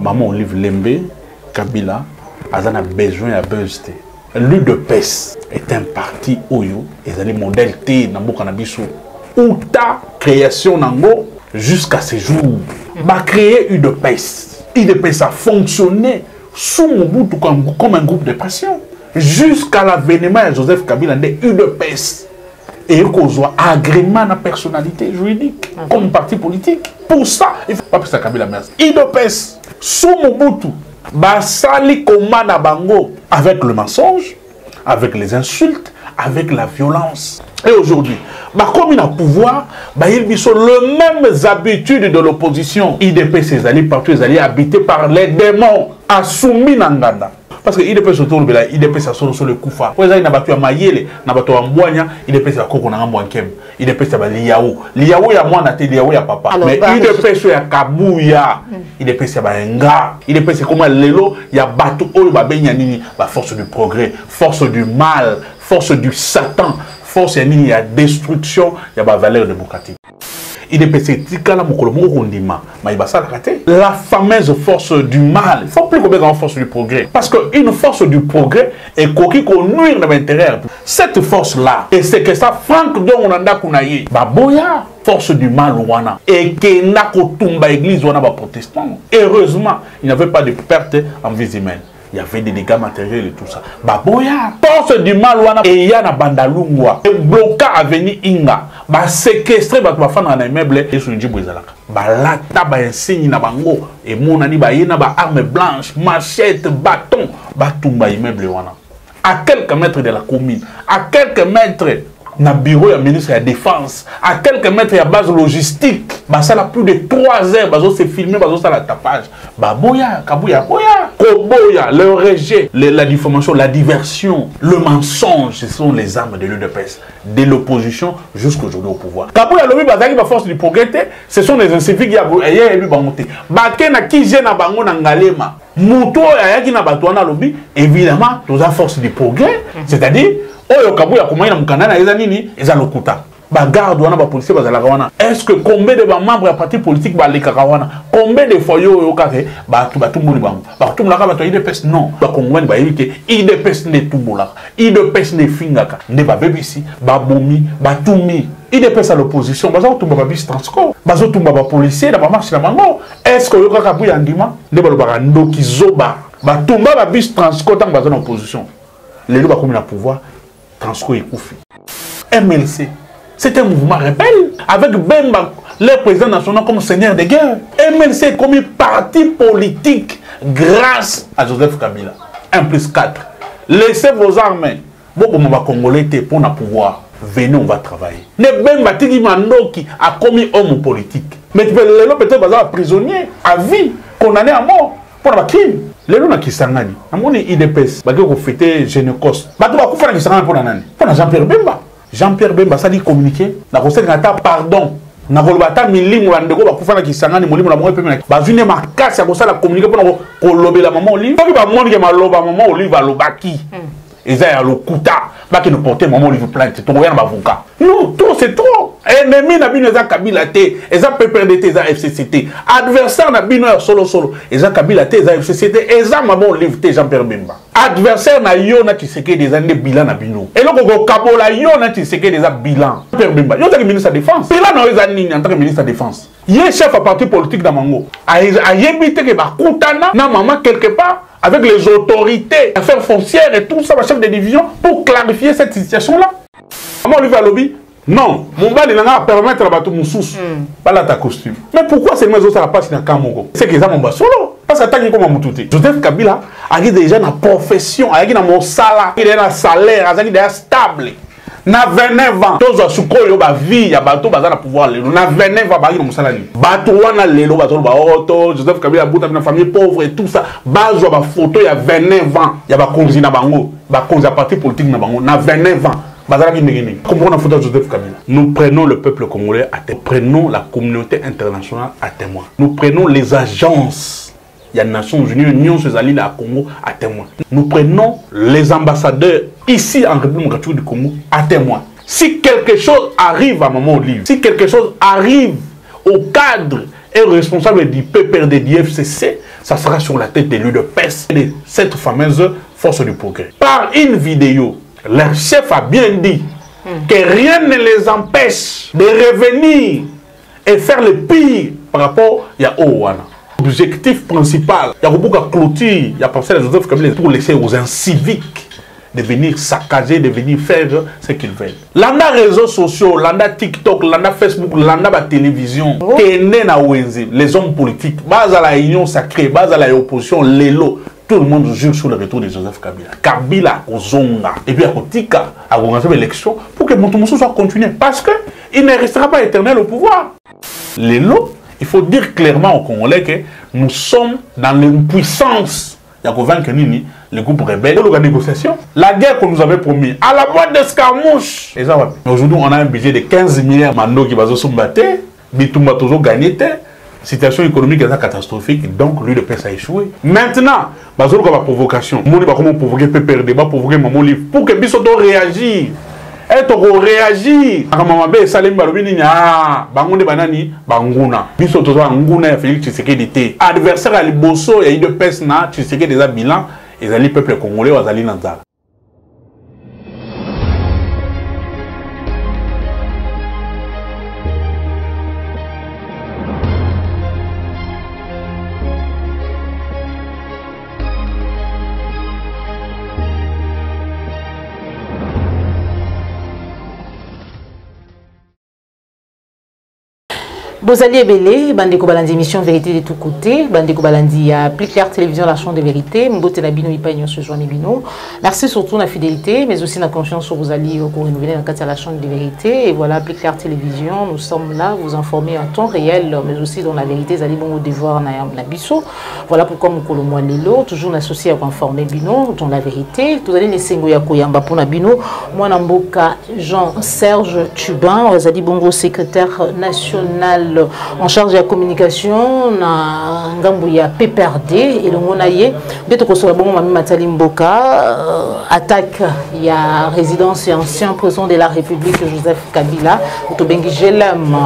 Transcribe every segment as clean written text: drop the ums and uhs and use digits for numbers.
Maman Olive Lembe, Kabila, a besoin à buzz. L'UDPS est un parti Oyo, et les modèles T, Nambo Kanabiso, ou ta création Nango jusqu'à ce jour. Va créer UDPS. UDPS a fonctionné sous Mobutu comme un groupe de passion. Jusqu'à l'avènement de Joseph Kabila de UDPS. Et qu'on soit agrément de personnalité juridique comme parti politique. Pour ça, il ne faut pas que ça Kabila merci. UDPS, sous Mobutu, Basali Komana Bango, avec le mensonge, avec les insultes, avec la violence. Et aujourd'hui, comme il a pouvoir, ils sont les mêmes habitudes de l'opposition. IDPS, ils allaient partout, ils allaient habiter par les démons, assoumis Nanganda. Parce que IDPS autour de là, IDPS a sur le Koufa. Pour ça, il a battu à Mayele, il a battu à Mbouania, IDPS a Koko na Mbouankem, IDPS a Liao. Liao ya moi, Nate Liao ya papa. Mais IDPS a Kabouya, IDPS a Nga, IDPS a comment Lelo, il y a Batou, il y a Benyanini, la force du progrès, force du mal, force du Satan, force il y a destruction, il y a la valeur démocratique. La fameuse force du mal, il ne faut plus qu'on ait force du progrès. Parce qu'une force du progrès est qui nuire dans l'intérieur. Cette force-là, et c'est que ça, Franck Dongonanda Kounaye, Baboya, force du mal, Wana, et que Nakotumba Église, Wana, protestant. Heureusement, il n'y avait pas de perte en vie humaine. Il y avait des dégâts matériels et tout ça. Baboya, force du mal, Wana, et Yana Bandalungwa, et bloca avenue Inga. Ba séquestrer ba fana na immeuble et sur Ndjibo ezalaka ba lata ba insigne na bango et monani ba yena ba arme blanche machette bâton ba tumba immeuble wana à quelques mètres de la commune, à quelques mètres na bureau ya ministre de la défense, à quelques mètres ya base logistique ba ça la plus de 3 heures bazo se filmer bazo ça la tapage ba boya kabuya boya koboya le rejet la diffamation, la diversion, le mensonge, ce sont les armes de l'UDPS de l'opposition jusqu'aujourd'hui au pouvoir. Kabuya lobi bazaki ba force du progrès, ce sont les inciviques ya élu bangote baké na kije na bango na ngalema muto ayaki na batwana lobi évidemment tous la force du progrès, c'est-à-dire oyo Kabuya komanya mukandana eza nini eza lokuta ba garde wana ba policier bazalaka wana. Est-ce que combien de membres ya parti politique ba lekaka wana, combien de fois yo kake ba tumbuli bango ba tumulaka ba to IDPS non ba kongwani ba yike IDPS ne tumulaka IDPS ne fingaka ne ba bebisi ba bomi ba tumi IDPS à l'opposition bazo tumba ba bis transco bazo tumba ba policier na ba marche na bango. Est-ce que yo kaka Kabuya ndima ne ba lobaka ndoki zoba ba tumba ba bis transco tant bazo na opposition lelo ba komi na pouvoir Transco et Koufi. MLC, c'est un mouvement rebelle avec Bemba, le président national comme seigneur de guerre. MLC est comme un parti politique grâce à Joseph Kabila. 1+4. Laissez vos armes. Bon, on va congolais pour le pouvoir. Venez, on va travailler. Ne Bemba Tigi Mandoki a commis homme politique. Mais peut-être prisonnier à vie, condamné à mort pour un crime. Les gens qui sont là, IDPS, ils ont fêté Génocos. Ils ont fait Jean-Pierre Bemba. Jean-Pierre Bemba, ça dit communiquer. Ils ont fait pardon. Ils ont fait milimu bandeko bakufana kisangani molimo la moyo pemena bazune makasi ya kosala communiquer pour kolobela maman Olive soki bamonike maloba maman Olive alobaki eza ya lokuta baki ne porter maman Olive plainte to yana bavoka non trop c'est trop ennemi na bino eza Kabila te eza PPRD eza FCCT adversaire na bino ya solo eza Kabila te eza FCCT eza maman Olive te Jean-Pierre Bemba adversaire na yo na Tshisekedi des années bilan na bino eloko ko kabola yo na Tshisekedi des bilan Jean-Pierre Bemba yo taki ministre de défense bilan na eza nini en tant que ministre de défense yé chef à parti politique dans Mango a yebite ke ba kutana na maman quelque part avec les autorités affaires foncières et tout ça chef de division pour clarifier cette situation là maman Olive Alobi non, mon bal il a permettre à bateau moussous, pas là ta costume. Mais pourquoi c'est maison ça la passe dans Kamongo? C'est qu'ils ont mon bas solo. Parce que tant comme Moutouté. Joseph Kabila a déjà une profession, a déjà mon salaire, il a un salaire, il a déjà stable. Na 29 ans, tous les souko yo ba vie ya bateau bazana pouvoir lelo. Na 29 ans ba yo musala ni. Bateau wana lelo bateau ba auto, Joseph Kabila buta na famille pauvre et tout ça. Bazo ba photo ya 29 ans, ya ba konzi na bango, ba konzi parti politique na bango na 29 ans. Nous prenons le peuple congolais à témoin. Nous prenons la communauté internationale à témoin. Nous prenons les agences. Il y a les Nations Unies, l'Union socialiste à Congo à témoin. Nous prenons les ambassadeurs ici en République démocratique du Congo à témoin. Si quelque chose arrive à Maman Olive, si quelque chose arrive au cadre et au responsable du PPRD, du FCC, ça sera sur la tête de l'UDPS, de cette fameuse force du progrès. Par une vidéo, leur chef a bien dit que rien ne les empêche de revenir et faire le pire par rapport à Owana. L'objectif principal, il y a beaucoup de clôture, il y a pensé à Joseph Kabila pour laisser aux inciviques de venir saccager, de venir faire ce qu'ils veulent. Landa réseaux sociaux, landa TikTok, landa Facebook, landa la télévision, les hommes politiques, base à la union sacrée, base à l'opposition, l'élo, tout le monde jure sur le retour de Joseph Kabila. Kabila au Zonga, et puis à Kotika, à organiser l'élection pour que Montomoso soit continué. Parce qu'il ne restera pas éternel au pouvoir. L'élo, il faut dire clairement aux Congolais que nous sommes dans l'impuissance. Il y a convaincre le groupe rebelle, la négociation, la guerre qu'on nous avait promis, à la boîte d'escarmouche. Mais aujourd'hui, on a un budget de 15 milliards mando qui va se battre, Bitumba toujours gagné. Situation économique est catastrophique, donc lui, le PS a échoué. Maintenant, il y a une provocation. Il va provoquer PPRD, il va provoquer Maman Livre pour que Bissoto réagisse. Et tu réagis. Maman B, Salim Balobini, Bangonde Banani, Banguna. Bissoto Banguna, Félix Tshisekedi. Adversaire à l'Ibosso et de Pesna, Tshisekedi déjà bilan, et les peuples congolais, ils allaient dans ça. Bozali Ebele, Bandeko Balandi émission Vérité de tous côtés, Bandeko Balandi à plus clair télévision la chambre de vérité, Mbote la bino ipagnon se joindre bino. Merci surtout la fidélité, mais aussi la confiance sur Bozali au cours renouvelé dans le cadre de la chambre de vérité. Et voilà, plus clair télévision, nous sommes là, vous informer en temps réel, mais aussi dans la vérité, Zali bon au devoir na biso. Voilà pourquoi nous colomons l'élo, toujours associé à informer bino dans la vérité. Tout allez les sengo ya koyamba pour na bino. Moi Namboka Jean-Serge Tubin, Zali bongo secrétaire national en charge de la communication na ngambu ya PPRD et le monaye beto ko sola bongo mami Matali Mboka attaque ya résidence et ancien président de la République Joseph Kabila to bengi gelem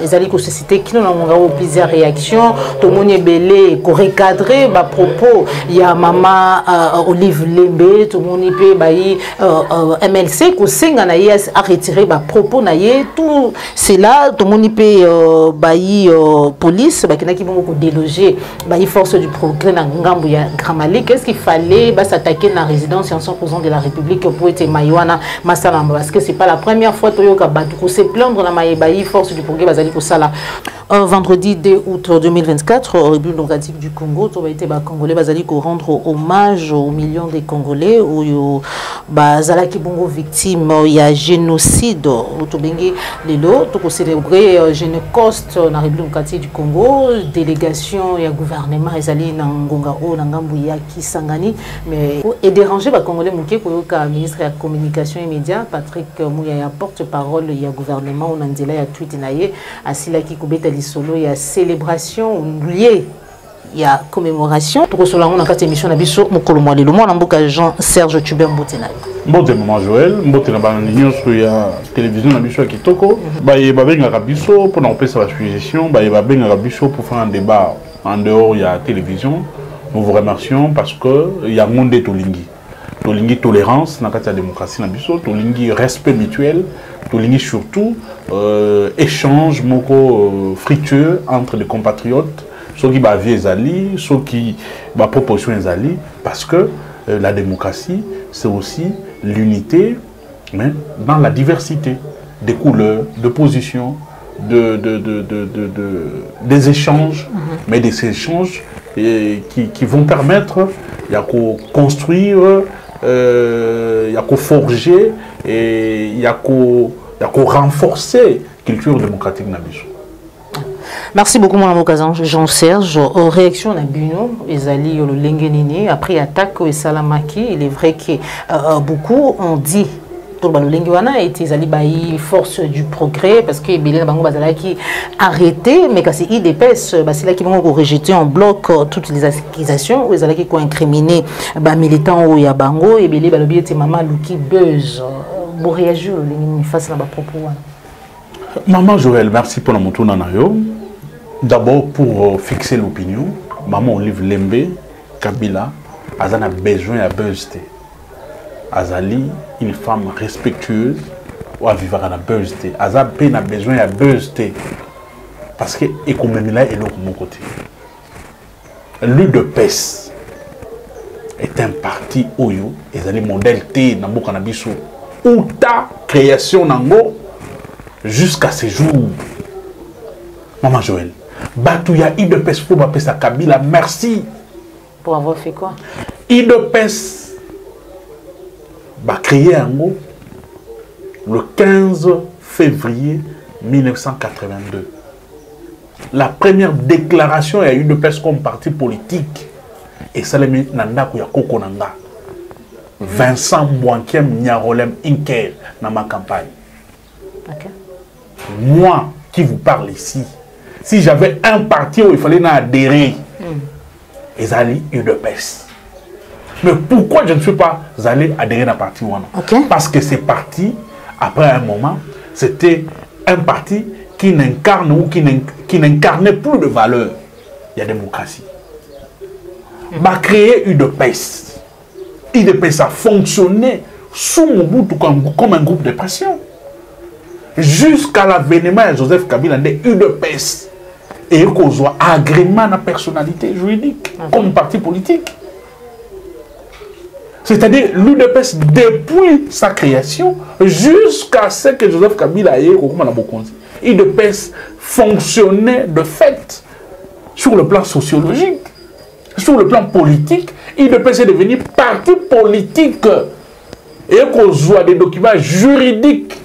ezali ko société qui na ngao plusieurs réactions to moni belé ko recadrer ba propos ya mama Olive Lembe to moni pe bayi MLC ko senga na yes a retirer ba propos na ye tout cela to moni pe bayi police bakina ki bongo ko déloger bayi force du progrès na ngambu ya Gramali. Qu'est-ce qu'il fallait s'attaquer na résidence ancien président de la République pour être Maïwana Masalamba parce que c'est pas la première fois toyoka batu ko se plaindre na bayi force du progrès bazali ko sala. Vendredi 2 août 2024 au République démocratique du Congo to baité ba congolais bazali ko rendre hommage aux millions de Congolais ou bazala ki bongo victime ya génocide to bengi lelo to ko célébrer Génocoste na République démocratique du Congo, délégation et gouvernement ezali na ngonga o na ngambu ya Kisangani mais et déranger ba congolais muke ko yoka ministre de la communication et médias Patrick Mouya ya porte-parole ya gouvernement on nzela ya tweet na ye asila ki kubeta lisolo ya célébration liée ya commémoration to ko sola on na kati émission na biso mokolo mwa lelo mwana mboka Jean-Serge Tubin Mbotena. Mbote maman Joël, mbote na bana nyonso ya télévision na biso ki toko, ba ye ba benga biso pour na opesa la suggestion, ba ye ba benga biso pour faire un débat en dehors ya télévision. Nous vous remercions parce que ya monde tolingi. Tolingi tolérance na kati ya démocratie na biso, tolingi respect mutuel, tolingi surtout échange moko fructueux entre les compatriotes, ceux qui ba vie ezali, ceux qui ba proposition ezali parce que la démocratie c'est aussi l'unité, mais dans la diversité des couleurs, de positions, des échanges, mais des échanges qui vont permettre de construire, de forger et de renforcer la culture démocratique nabiso. Merci beaucoup mon occasion Jean-Serge. Réaction à Buno, Ezali le Lengenini après attaque au Salamaki, il est vrai que beaucoup ont dit tout le Lenguana et Ezali bayi force du progrès parce que Belé Bango Bazala qui arrêté mais quand c'est IDPS Basila qui vont rejeter en bloc toutes les accusations ou Ezali qui ont incriminé militants au Yabango et Belé Balobi était maman Luki Buzz pour réagir Lengenini face à ma propos. Maman Joël, merci pour le montant d'anayo. D'abord pour fixer l'opinion, Maman Olive Lembe, Kabila, Azana a besoin à buzzter. Azali, une femme respectueuse, ou à vivre à la buzzter. Azali a besoin à buzzter. Parce que l'économie est de mon côté. L'UDPS est un parti Oyo, et Azali modèle T, Nambo Kanabiso, ou ta création Nango, jusqu'à ce jour. Maman Joël, Batouya IDPS pour m'appeler Kabila, merci. Pour avoir fait quoi? IDPS va créer un mot le 15 février 1982. La première déclaration a eu IDPS comme parti politique. Et ça l'a mis Nanda Kouya Nanga. Vincent Mouankiem Nyarolem Inker dans ma campagne. Okay. Moi qui vous parle ici, si j'avais un parti où il fallait adhérer, ils allaient UDPS. Mais pourquoi je ne suis pas allé adhérer à un parti ou non? Parce que ces partis, après un moment, c'était un parti qui n'incarne ou qui n'incarnait plus de valeur. Il y a démocratie. Va créer UDPS. UDPS a fonctionné sous Mobutu comme un groupe de pression. Jusqu'à l'avènement de Joseph Kabila de UDPS. Et qu'on soit agrément de personnalité juridique comme parti politique. C'est-à-dire l'UDPS depuis sa création jusqu'à ce que Joseph Kabila ait l'UDPS fonctionnait de fait sur le plan sociologique, sur le plan politique. l'UDPS est devenu parti politique et qu'on soit des documents juridiques.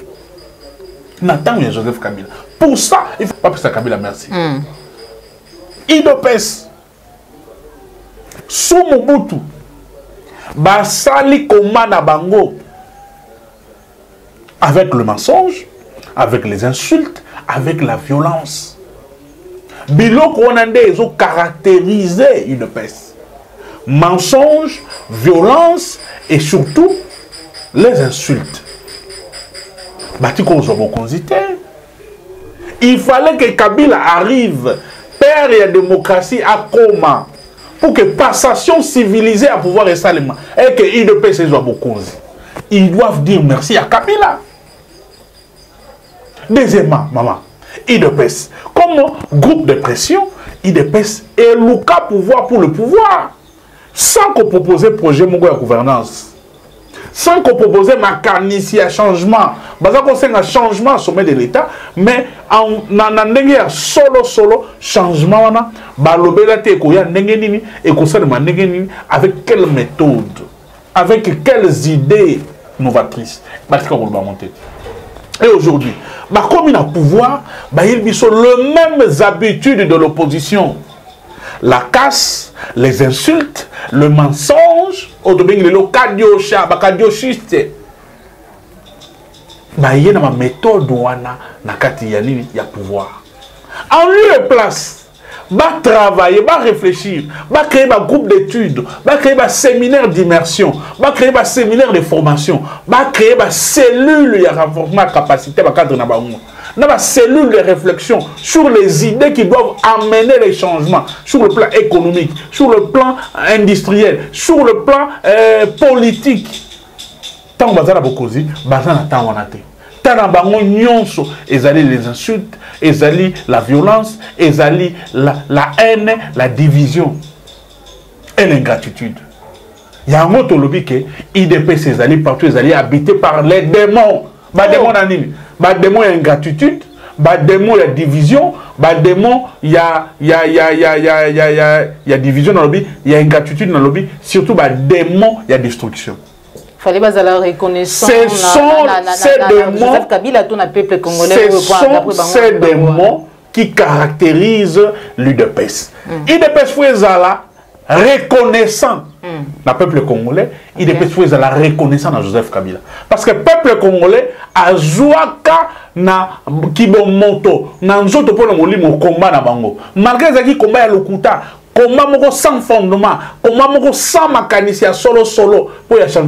Nathan et Joseph Kabila. Pour ça, il ne faut pas que ça Kabila merci. IDPS, sous Mobutu, Basali Komana Bango, avec le mensonge, avec les insultes, avec la violence. Bilok Wanande, ils ont caractérisé IDPS. Mensonge, violence et surtout les insultes. Il fallait que Kabila arrive, père et la démocratie à Koma, pour que passation civilisée à pouvoir et salement, et que IDPS soit beaucoup. Ils doivent dire merci à Kabila. Deuxièmement, maman, IDPS, comme groupe de pression, IDPS est le cas pouvoir pour le pouvoir, sans qu'on propose projet de gouvernance. Sans qu'on propose ma carnicie à changement, parce qu'on sait un changement au sommet de l'État, mais en a solo changement, avec quelle méthode, avec quelles idées novatrices. Et aujourd'hui, comme il a pouvoir, ils sont les mêmes habitudes de l'opposition. La casse, les insultes, le mensonge, le kadiochiste. Il y a une méthode où il y a pouvoir. En lieu et place, va travailler, va réfléchir, va créer un groupe d'études, va créer un séminaire d'immersion, va créer un séminaire de formation, va créer une cellule de renforcement de capacité, dans la cellule de réflexion sur les idées qui doivent amener les changements sur le plan économique, sur le plan industriel, sur le plan politique. Tant que vous avez beaucoup dit, vous avez les insultes, la violence, la haine, la division et l'ingratitude. Il y a un autre lobby qui IDPS, ils allaient partout, ils allaient habiter par les démons. Les démons, il y a ingratitude, les démons, il y a division, les démons, il y a division dans le lobby, il y a ingratitude dans le lobby, surtout les démons, il y a destruction. Il fallait pas la reconnaissance. Ce sont ces démons qui caractérisent l'UDPS. L'UDPS Fouezala reconnaissant le peuple congolais, IDPS Fouezala reconnaissant dans Joseph Kabila. Parce que le peuple congolais a Zouaka na Kibomoto, na Nzoto pour le molimo combat na bango. Malgré ça qui combat le Lukuta. Comment sans fondement, comment sans mécanicien solo pour y changer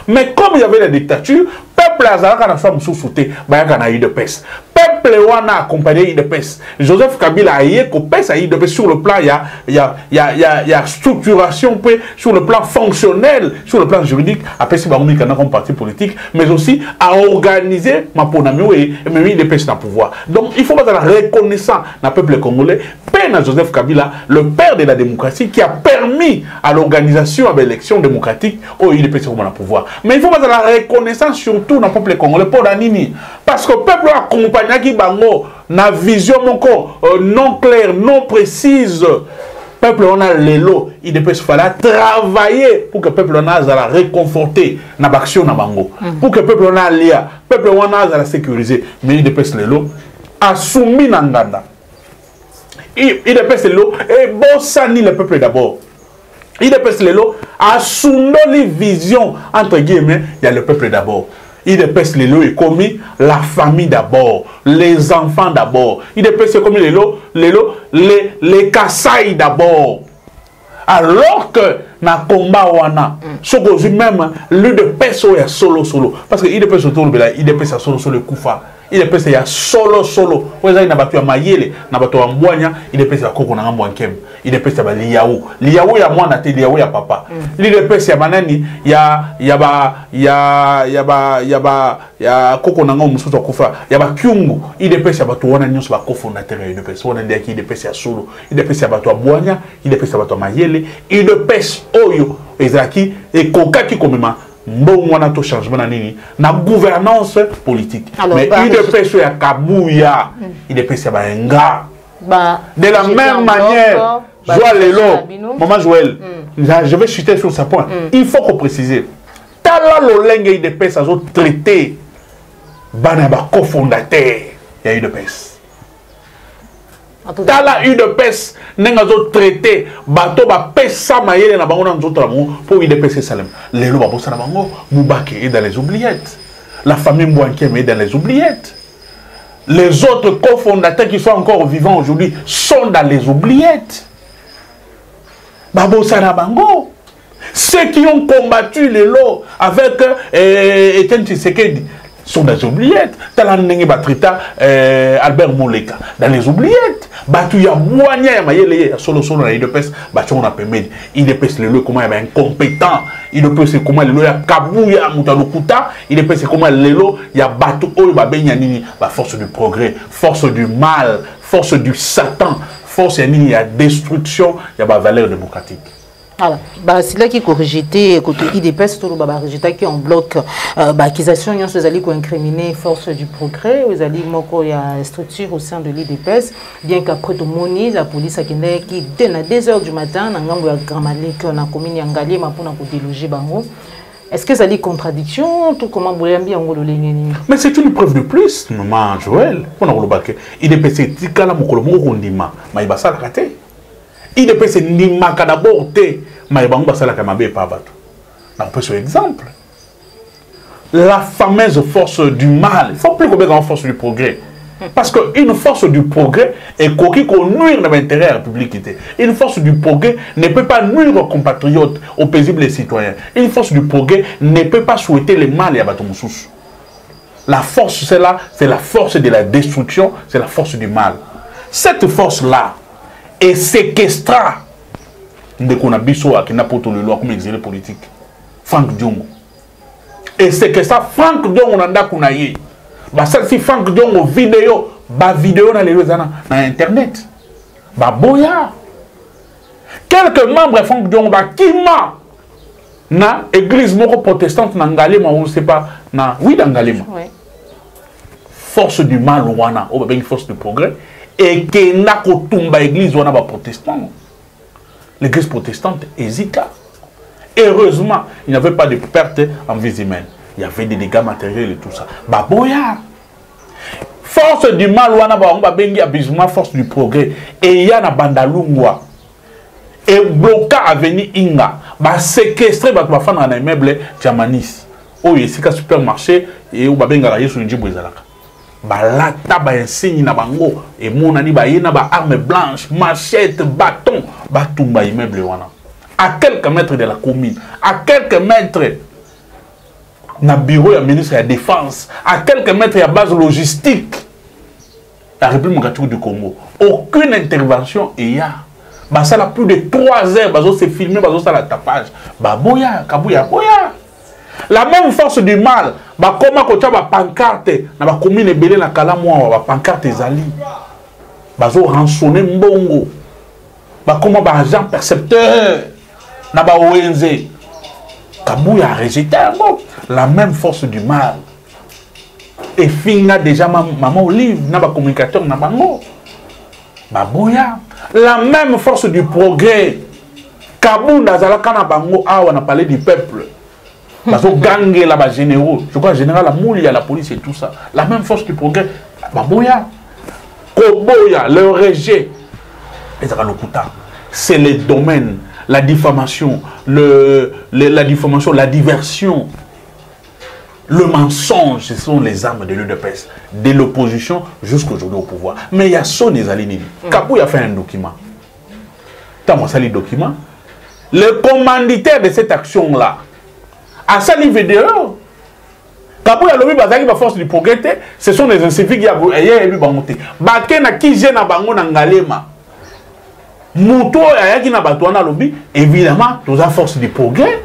mais comme il y avait la dictature, peuple azalaka na femme sous-souté, bayaka na UDPS. Peuple peuple wana accompagné IDPS. Joseph Kabila a yé ko pesa IDPS sur le plan il y a structuration sur le plan fonctionnel, sur le plan juridique, après si baroumi kana comme parti politique, mais aussi à organiser ma ponamio et même IDPS dans pouvoir. Donc il faut pas la reconnaissance dans peuple congolais, peine à Joseph Kabila, le père de la démocratie qui a permis à l'organisation de l'élection démocratique au IDPS comme dans pouvoir. Mais il faut pas la reconnaissance surtout dans le peuple congolais pour la nini. Parce que le peuple accompagné qui bango na vision non claire, non précise. Le peuple on a l'élo, il ne peut pas travailler pour que le peuple on a la réconforter na l'action na bango. Pour que le peuple on a l'IA, le peuple on a la sécuriser. Mais il ne peut pas l'élo a soumis nanganda. Il ne peut pas l'élo et bon sani le peuple d'abord. Il ne peut pas l'élo a soumis les visions entre guillemets, il y a le peuple d'abord. Il dépêche les lots et commis la famille d'abord, les enfants d'abord. Il dépêche commis les Kassai d'abord. Alors que na combat wana, ce que même lui de peso est solo. Parce que il dépêche autour de là, il dépêche solo Koufa. Il dépêche ya solo. Vous avez na batu ya mayele, na batu ya mbwanya, il dépêche ya koko na mbwankem. Il dépêche ya liyaou. Liyaou ya mwana te liyaou ya papa. Il dépêche ya manani ya koko na ngom mususu kufa. Ya ba kyungu. Il dépêche ya batu wana nyonso ba cofondateur il dépêche wana ndia ki il dépêche ya solo. Il dépêche ya batu ya mbwanya, il dépêche ya batu ya mayele, il dépêche oyo ezaki et kokaki komema. Bon, on a tout changement na gouvernance politique. Alors, mais il dépêche à Kabouya, il dépêche à Baenga. De la même manière, Joël Lelo, maman Joël, je vais chuter sur ce point. Il faut qu'on précise. Tala Lolenge, il dépêche à traiter. Banaba cofondateur, il y a eu de pèse. Tala UDPS n'enga zo traité bateau ba pesa mayele na bango na nzoto la bango pour UDPS Salem lelo ba bossa na bango Moubaki est dans les oubliettes, la famille Mbouankem est dans les oubliettes, les autres cofondateurs qui sont encore vivants aujourd'hui sont dans les oubliettes. Ba bossa na bango ceux qui ont combattu lelo avec Etienne Tshisekedi sont dans les oubliettes. Talanenge Batrita Albert Moleka dans les oubliettes. Batu ya mwanya ya mayele ya solo na IDPS batu on a permis IDPS le comment il est incompétent. IDPS comment le ya kabuya mutalukuta. IDPS comment lelo ya batu oyo ba benya nini ba force du progrès, force du mal, force du Satan, force ya nini ya destruction ya ba valeur démocratique. Voilà, c'est là qui est rejeté côté IDPS, tout le rejeté qui en bloc accusation, ils sont allés incriminer force du progrès, ils allés moko il y a structure au sein de l'IDPS, bien qu'après tout moni la police a qui dès 2h du matin, na ngambo ya Gramalik na commune Yangali ma pour déloger bango. Est-ce que ça dit contradiction tout comment vous bien ngolo lengeni? Mais c'est une preuve de plus, maman Joël, on a relobake. IDPS tikala mokolo moko ndima, ma ibasa la kate. Il dépêche ni maka d'abord te mais bango basala kamabe pa bato. On peut sur exemple. La fameuse force du mal, il faut plus qu'on ait force du progrès. Parce qu'une force du progrès est qui nuire dans l'intérêt de la public. Une force du progrès ne peut pas nuire aux compatriotes, aux paisibles citoyens. Une force du progrès ne peut pas souhaiter le mal à Batomoussous. La force, c'est là, c'est la force de la destruction, c'est la force du mal. Cette force-là, et séquestra de Konabiso à Kinapoto le loi comme exilé politique Franck Diongo et séquestra Franck Diongo nanda kunaye ba si Franck Diongo vidéo na les na internet ba boya quelques membres de Franck Diongo ba kima na église moko protestante na Ngalema on ne sait pas na oui dans Ngalema force du mal wana ou bien force du progrès et que n'a kotumba église wana ba protestant. L'église protestante hésita. Heureusement, il n'y avait pas de perte en vie humaine. Il y avait des dégâts matériels et tout ça. Baboya. Force du mal wana ba on bengi abusement force du progrès et il y a na bandalungwa et bloquer avenue Inga ba séquestrer ba fana na immeuble Jamanis. Oh yesika supermarché et ou ba benga la yesu njibu ezalaka. Balata ba insigne na bango et monani ba yena ba arme blanche, machette, bâton, batumba immeuble wana. À quelques mètres de la commune, à quelques mètres na bureau ya ministre de la défense, à quelques mètres ya base logistique. la République démocratique du Congo. Aucune intervention il y a. Bah ça a plus de 3 heures, bah c'est filmé, bah ça la tapage. Bah boya, kabouya, boya. La même force du mal, bah comment quand tu as pancarte, na ba commune belé na kala moi, ba pancarte zali. Bah zo rançonner mbongo. Bah comment bah agent percepteur na ba ONG. Kabouya a rejeté la même force du mal. Et finga déjà maman Olive, n'a pas communicateur, n'a pas mot. Baboya, la même force du progrès. Kabou Nazalaka n'a pas mot. Ah, on a parlé du peuple. Parce que gangé là-bas généraux. Je crois général la moule, il y a la police et tout ça. La même force du progrès. Baboya. Koboya, le rejet. C'est les domaines, la diffamation, la diffamation, la diversion. Le mensonge, ce sont les armes de l'UDPS, de l'opposition jusqu'aujourd'hui au pouvoir. Mais il y a son Ezalini. Kabou a fait un document. Tant que ça le document, le commanditaire de cette action-là a sali vidéo. Kabou a lobby bazali ba force du progrès, ce sont les inciviques qui ont eu bamonté. Baké na kije na bango na ngalema. Mouto ayaki na batouana lobby, évidemment, tous la force du progrès.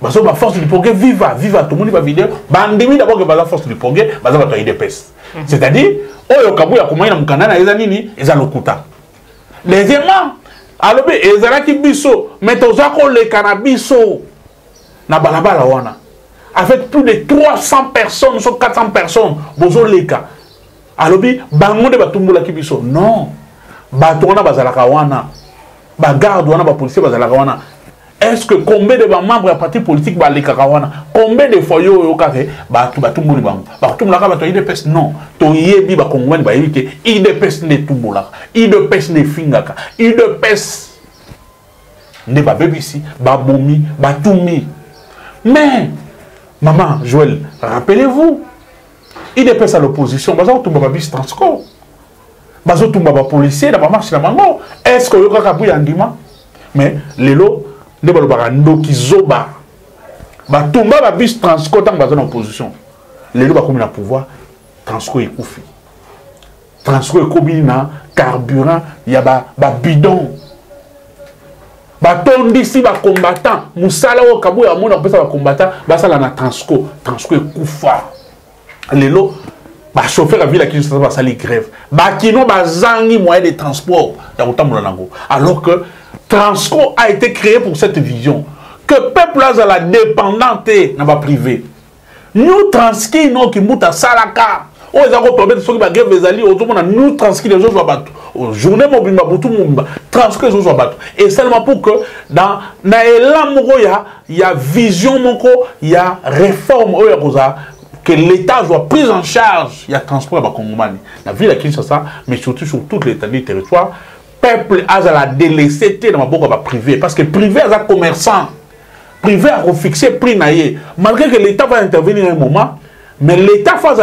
Parce que la force du progrès viva, tout le monde va vidéo. Bandemi d'abord que la force du progrès, va avoir des pèses. C'est-à-dire, oh Kabou ya comment il a mukana na ezanini, ezalokuta. Deuxièmement, alors ezalaki biso, mais tozako le cannabiso na balabala wana. Avec plus de 300 personnes, sur 400 personnes, bozo leka. Alors bango de batumbola ki biso. Non. Batona bazalaka wana. Ba garde wana ba policier bazalaka wana. Est-ce que combien de membres de parti politique ba les kakawana, combien de fois yo kake ba tout mbuli bango ba tout mulaka ba to IDPS non to yebi ba kongwen ba yike IDPS ne tout mulaka IDPS ne fingaka IDPS ne ba bebisi ba bomi ba toumi. Mais maman Joël, rappelez-vous IDPS à l'opposition ba zo tout ba bis transco ba zo tout ba policier na ba marche na bango. Est-ce que yo kaka bu yandima? Mais lelo ne pas le ndoki zoba ba tumba ba bis transco tant bazana opposition les lois comme na pouvoir transco ekufi transco ekobi na carburant ya ba bidon ba tondi si ba combattant musala o kabu ya mona pesa ba combattant ba sala na transco ekufa les lois ba chauffeur a vu la qui se va sali grève ba kino ba zangi moyen de transport ya kotambola nango alors que Transco a été créé pour cette vision. Que le peuple a la dépendante n'a pas privé. Nous transki non qui mouta salaka. Oh ils ont permis de ceux qui va grève les alliés autour de nous transki les autres battre. Au journée mobile babutu mumba transki les autres battre. Et seulement pour que dans na elan moko il y a vision moko, il y a réforme que l'État soit pris en charge, il y a transport à Congomani. La ville à Kinshasa, mais surtout sur toute l'étendue du territoire. Peuple a la délaissé dans ma boca privé parce que privé a commerçant privé a fixé prix naïe malgré que l'État va intervenir à un moment mais l'État fait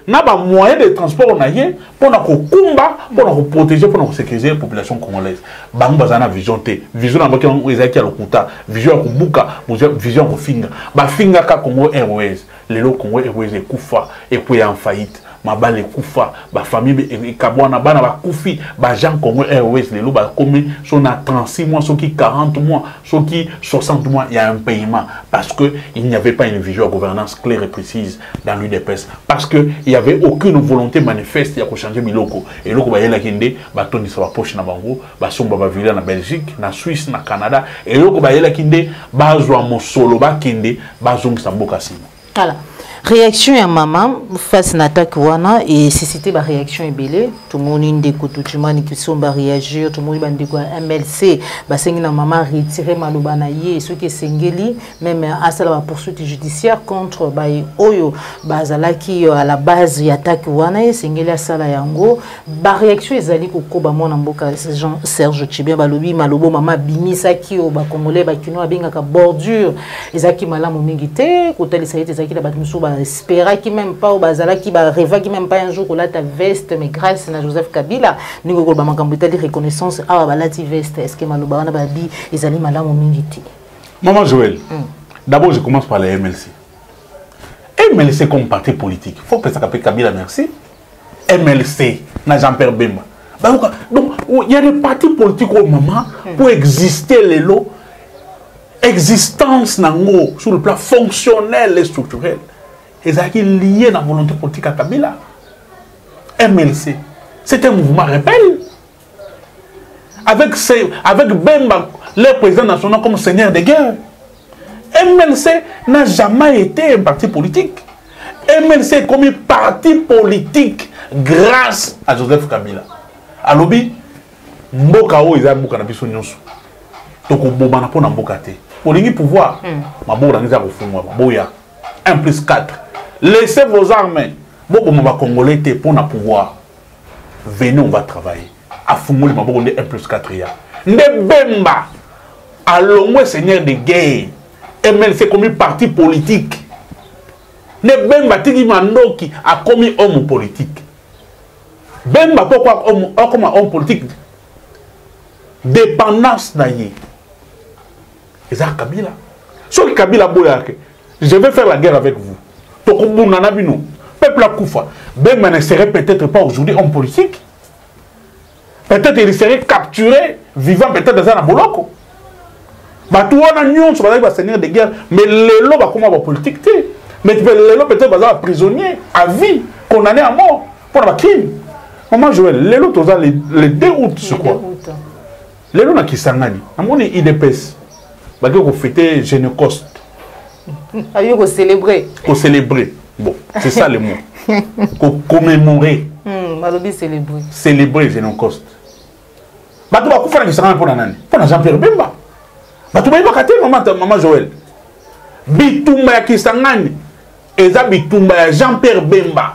n'a pas moyen de transport naïe pour nous protéger pour nous sécuriser la population congolaise. Bang bazana vision te vision na boka ezaki à lokuta vision ko buka vision ko finga ba finga ka Congo Airways les lo Congo Airways ekufa et puis en faillite. Mabale kufa ba famille kabwana bana ba kufi ba Jean Congo Airways les lo ba comme son à 36 mois ceux qui 40 mois ceux qui 60 mois il y a un paiement parce que il n'y avait pas une vision de gouvernance claire et précise dans l'UDPS parce que il y avait aucune volonté manifeste de changer miloko et loko ba yela kinde ba tondi sa poche na bango ba somba ba villa na Belgique na Suisse na Canada et loko ba yela kinde ba zwa mosolo ba kinde ba zongisa mboka sima. Voilà. Réaction à maman face à l'attaque wana et si c'était ma réaction est belle tout le monde inde tout le monde qui sont réagir tout le monde bande quoi MLC ba sengi na maman retirer malobana ye ce qui sengeli même à ça la poursuite judiciaire contre ba oyo bazala qui à la base y attaque wana sengeli à sala yango ba réaction ezali ko koba mona mboka Jean Serge Tchibia balobi malobo maman bimisa ki o ba congolais ba kino abenga ka bordure ezaki malamu mingi te kotali saite ezaki la batmuso espéra qui même pas au bazala qui va rêver qui même pas un jour là ta veste mais grâce à Joseph Kabila ni ko ba makambuta de reconnaissance ah ba la ti veste est-ce que maloba na ba bi ezali malamu mingi ti. Maman Joël, d'abord je commence par les MLC. MLC comme parti politique, faut que ça s'appelle Kabila merci. MLC, na Jean-Pierre Bemba. Donc, il y a des partis politiques au moment pour exister les lots. Existence nango sur le plan fonctionnel et structurel. Et ça qui est lié à la volonté politique à Kabila. MLC, c'est un mouvement rebelle. Avec Bemba, le président national comme seigneur de guerre. MLC n'a jamais été un parti politique. MLC est comme un parti politique grâce à Joseph Kabila. Alobi, mboka o iza mboka na biso nyonso. Toko bomana po na mboka te. Pour le pouvoir, maboka ngiza ko fumwa boya 1+4. Laissez vos armes. Boko mba congolais te pour na pouvoir. Venez, on va travailler. A fumuli maboko de 1+4 ya. Ne Bemba alongwe seigneur de guerre. MLC comme un parti politique. Ne Bemba tiki mandoki a commis homme politique. Bemba pourquoi comme homme politique? Dépendance naïe. Et ça Kabila. Sur Kabila boyake, je vais faire la guerre avec vous. Tokubu nanabino. Peuple a koufa. Bemba ne serait peut-être pas aujourd'hui homme politique. Peut-être il serait capturé, vivant peut-être dans un boloko. Batouana nyon sur la seigneur de guerre, mais les lots va comment politique. Mais les lots peut-être prisonnier à vie, condamné à mort pour un crime. Maman Joël, les lots le 2 août, je crois. Les lots na Kisangani, à mon IDPS, bah que vous fêtez Génocoste. Ah oui, vous célébrer. Vous célébrer. Bon, c'est ça le mot. Commémorer. Malobi célébrer. Célébrer Génocoste. Bah tu vas faire la Kisangani pour Nanani. Pour Jean-Pierre Bemba. Bah tu vas y bakater maman Joël. Bitumba ya Kisangani. Eza bitumba ya Jean-Pierre Bemba.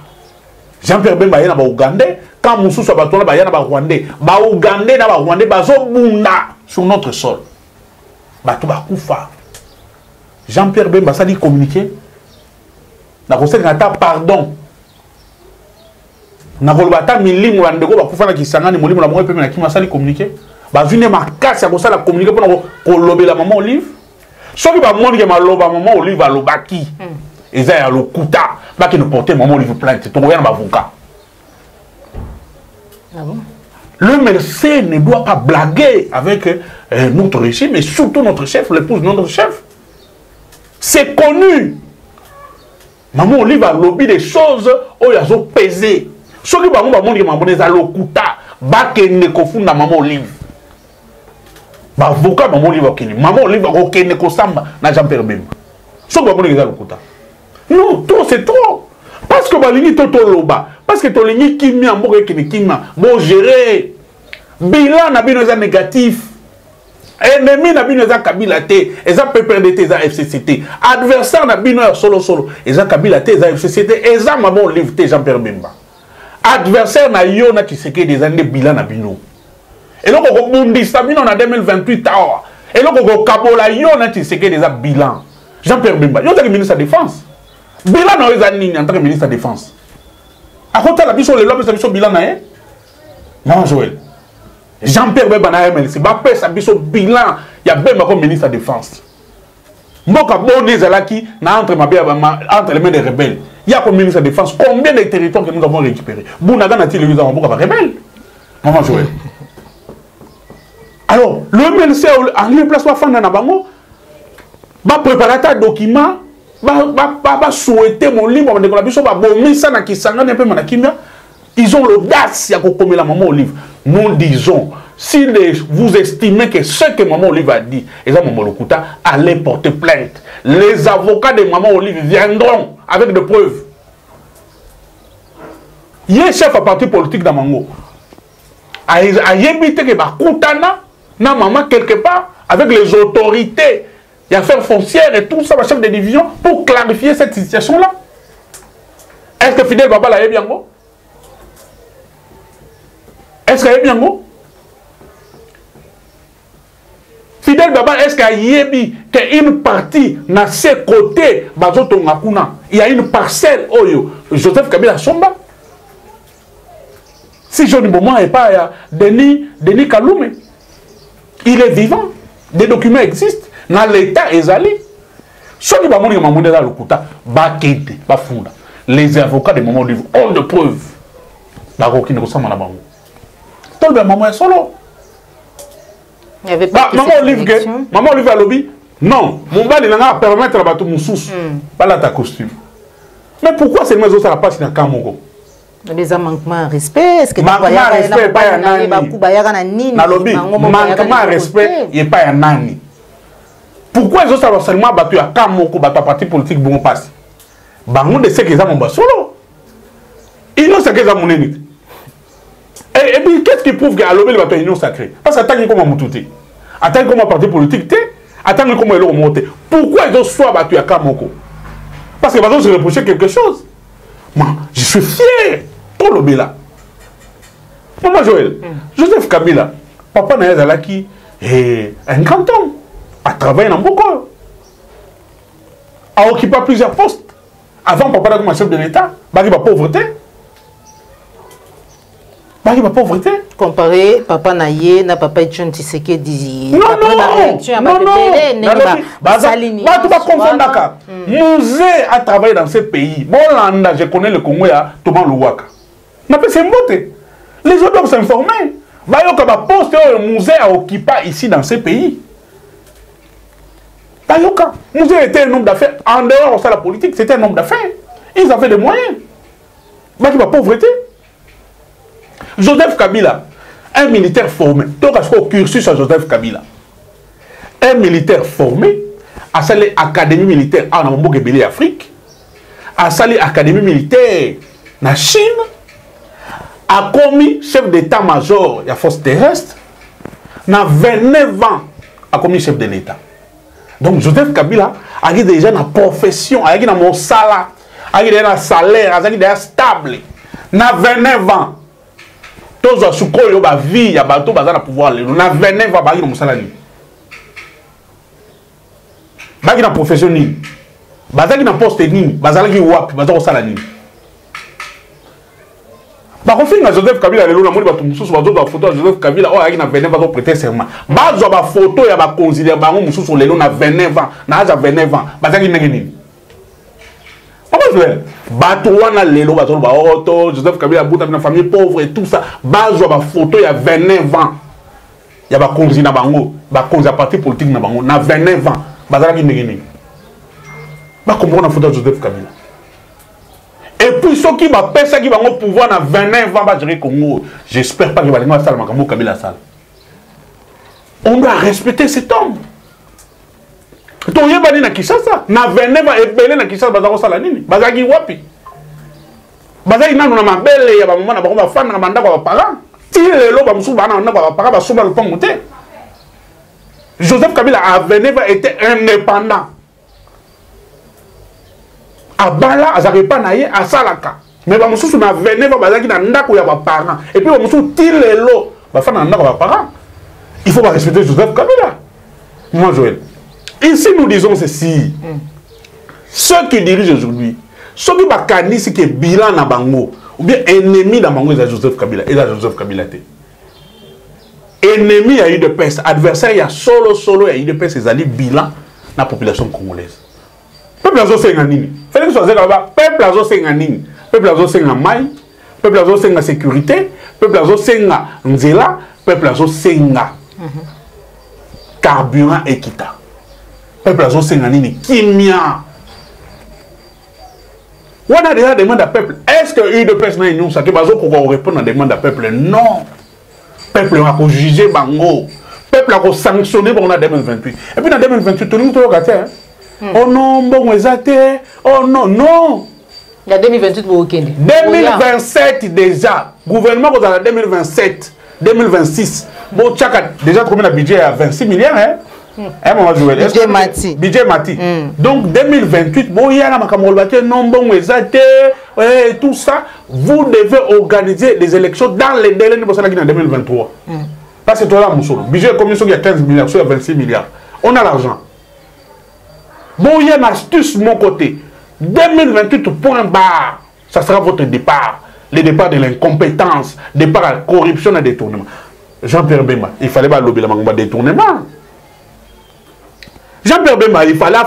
Jean-Pierre Bemba yana ba Ougandais. Quand Moussou soit battu là, yana ba Rwandais. Ba Ougandais na ba Rwandais bazo bunda sur notre sol. Bah tu vas koufa. Jean-Pierre Bemba ça dit communiquer. Na conseil ngata pardon. Na kolbata milimu wa ndeko ba kufa na Kisangani molimo la mwa pe na kima ça dit communiquer. Ba vine makasi ya ko sala communiquer pour ko lobela maman Olive. Soki ba moni ke maloba maman Olive alobaki. Eza ya lokuta ba ki ne porter maman Olive plainte to yana ba avocat. Ah bon? Le MLC ne doit pas blaguer avec notre régime, mais surtout notre chef, l'épouse de notre chef. C'est connu. Maman Olive a lobby des choses où il y a pesé. Ce qui va me dire que maman Olive a lokuta, bakene kofunda maman Olive. Ba avocat maman Olive okene. Maman Olive okene kosamba na Jean-Pierre Bemba. Ce qui va me dire que lokuta. Non, trop c'est trop. Parce que balingi toto loba, parce que tolingi kimia mboka ekene kimia, bon gérer. Bilan na bino eza négatif. Ennemi na bino eza Kabila te, eza PPRD te, eza FCCT. Adversaire na bino solo eza Kabila te, eza FCCT, eza maman Olive te Jean-Pierre Bemba. Adversaire na yo na Tshisekedi des années bilan na bino. Et donc on bundisa bino na 2028 tawa. Et donc on kabola yo na Tshisekedi des bilan. Jean-Pierre Bemba, yo t'es ministre de la défense. Bilan na eza nini en tant que ministre de la défense. À côté la biso le lobe sa biso bilan na non Joël. Jean-Pierre Bemba na MLC, ba pesa biso bilan ya Bemba comme ministre de la défense. Mboka bonne zalaki na entre les mains des rebelles. Il y a comme ministre de la défense combien de territoires que nous avons récupérés. Bounaga n'a-t-il eu dans Mboka rebelle? Maman Joël. Alors, le MLC en lieu place wa fanda na bango ba préparer ta document ba souhaiter mon libre de la biso ba bomisa na Kisangani un peu na kimia. Ils ont l'audace à comme la maman Olive. Nous disons, si vous estimez que ce que maman Olive a dit, et ça maman Lokuta, allez porter plainte. Les avocats de maman Olive viendront avec des preuves. Il y a un chef à parti politique dans Mango. A évité que Bakutana, na maman quelque part, avec les autorités, les affaires foncières et tout ça, chef de division, pour clarifier cette situation-là. Est-ce que Fidel Baba l'a bien go? Est-ce qu'il y a bien go? Fidel Baba, est-ce qu'il y a bien qu'une partie, dans ses côtés, il y a une parcelle, Joseph Kabila Somba? Si Johnny Beaumont n'est pas Denis Kaloume, il est vivant. Des documents existent. Dans l'État, Ezali. Ce qui va mourir, les avocats de Maman Olive ont de preuves. D'accord, qui ne ressemble à la bango. Tout le maman est solo. Il n'y avait pas maman Olive à lobby. Non, mon bal, il a permettre à bateau moussous. Pas là ta costume. Mais pourquoi c'est maison ça la passe dans Kamoko? Les manquements à respect. Est-ce que manquement à respect, pas un nani. Na lobby, manquement à respect, il n'y a pas un nani. Pourquoi ils ont ça seulement battu à Kamoko, battu à parti politique, bon passe? Bango de ce qu'ils ont mon solo. Ils ont ce qu'ils ont mon ennemi. Et puis, qu'est-ce qui prouve qu'à l'obé, il y a une union sacrée? Parce que attends comment Moutouté. Attends comment parti politique, attends comment ils ont monté. Pourquoi ils ont soit battu à Kamoko? Parce que maintenant, je reprochais quelque chose. Moi, je suis fier. Pour l'obé là. Maman Joël, Joseph Kabila, papa Naïzalaki, un grand homme, a travaillé dans beaucoup. A occupé plusieurs postes. Avant, papa comme chef de l'État, il va pauvreté. Il va pauvreté. Comparé papa Naye na papa Etienne Tshisekedi. Non. Musée a travaillé dans ce pays. Bon, là, je connais le Congo, Thomas Louaka. Les autres doivent s'informer. Le musée a occupé ici dans ce pays. Le musée était un homme d'affaires. En dehors de la politique, c'était un homme d'affaires. Ils avaient des moyens. Il va pauvreté. Joseph Kabila, un militaire formé. Donc, au cursus à Joseph Kabila. Un militaire formé à l'académie militaire en Afrique, à l'académie militaire en Chine, a commis chef d'état-major de la force terrestre, dans 29 ans, a commis chef de l'État. Donc, Joseph Kabila a déjà une profession, a déjà un salaire, a déjà un salaire, a déjà stable. Dans 29 ans, tous les gens qui ont vie, il y a des gens qui ont pouvoir. Dans 29 ans, il y a un salaire. Il y a une profession. Il y a un poste. Il y a un salaire. Par contre, Joseph Kabila, il y a une photo de Joseph Kabila, il y a 29 ans, prêter serment. Il y a une photo, il y a un considéré, il y a une photo de 29 ans, il y a 29 ans. Il y a une Joseph Kabila a une famille pauvre et tout ça. Il y a une photo, il y a 29 ans. Il y a un considéré, il y a un parti politique, il y a 29 ans. Il y a une photo de Joseph Kabila. Et puis ceux qui vont pouvoir dans 29 ans gérer Congo, j'espère pas qu'ils vont faire le Kabila Sal. On doit respecter cet homme. Tu as dit na Kinshasa, na 29 ans et belé na Kinshasa bazako sala nini? Bazaki wapi? Bazaki nanu na mabele ya ba maman na ba ba fan na manda kwa parents. Ti lelo ba musu bana na ba parents ba soba le pongote. Joseph Kabila à 29 ans était indépendant. Abala azari pa na ye asalaka mais ba mususu na 29 bazaki na ndako ya ba parents et puis ba mususu tilelo ba fa na ndako ya ba parents. Il faut pas respecter Joseph Kabila. Moi Joël, ici nous disons ceci. Ceux qui dirigent aujourd'hui, ceux qui bakani c'est que bilan na bango ou bien ennemi na bango de Joseph Kabila et Joseph Kabila té. Ennemi a eu de peste, adversaire il y a solo il y a eu de peste, c'est bilan na population congolaise. Peuple azo senga nini. Félix Ouzé Kaba, peuple azo senga nini. Peuple azo senga mai, peuple azo senga sécurité, peuple azo senga nzela, peuple azo senga carburant équitable. Peuple azo senga nini kimia. On a déjà demandé à peuple, est-ce que une de personnes union ça que bazo ko répondre à demande à peuple non. Peuple a ko juger bango. Peuple a ko sanctionner pour en 2028. Et puis en 2028 tout le monde regarde. Oh non, bon, oh non, non. Il y a 2028 pour aucun. 2027 déjà. Gouvernement vous avez 2027, 2026. Bon, déjà combien de budget à 26 milliards, hein? Budget Mati. Budget Mati. Donc 2028, bon, il y a la non, bon, et tout ça. Vous devez organiser des élections dans les délais de 2023. Parce que toi là, mon budget comme il y a 15 milliards, il y a 26 milliards. On a l'argent. Bon, il y a une astuce de mon côté. 2028, point barre. Ça sera votre départ. Le départ de l'incompétence, départ à la corruption et détournement. Jean-Pierre Bemba, il fallait pas lobby la détournement. Jean-Pierre Bemba, il fallait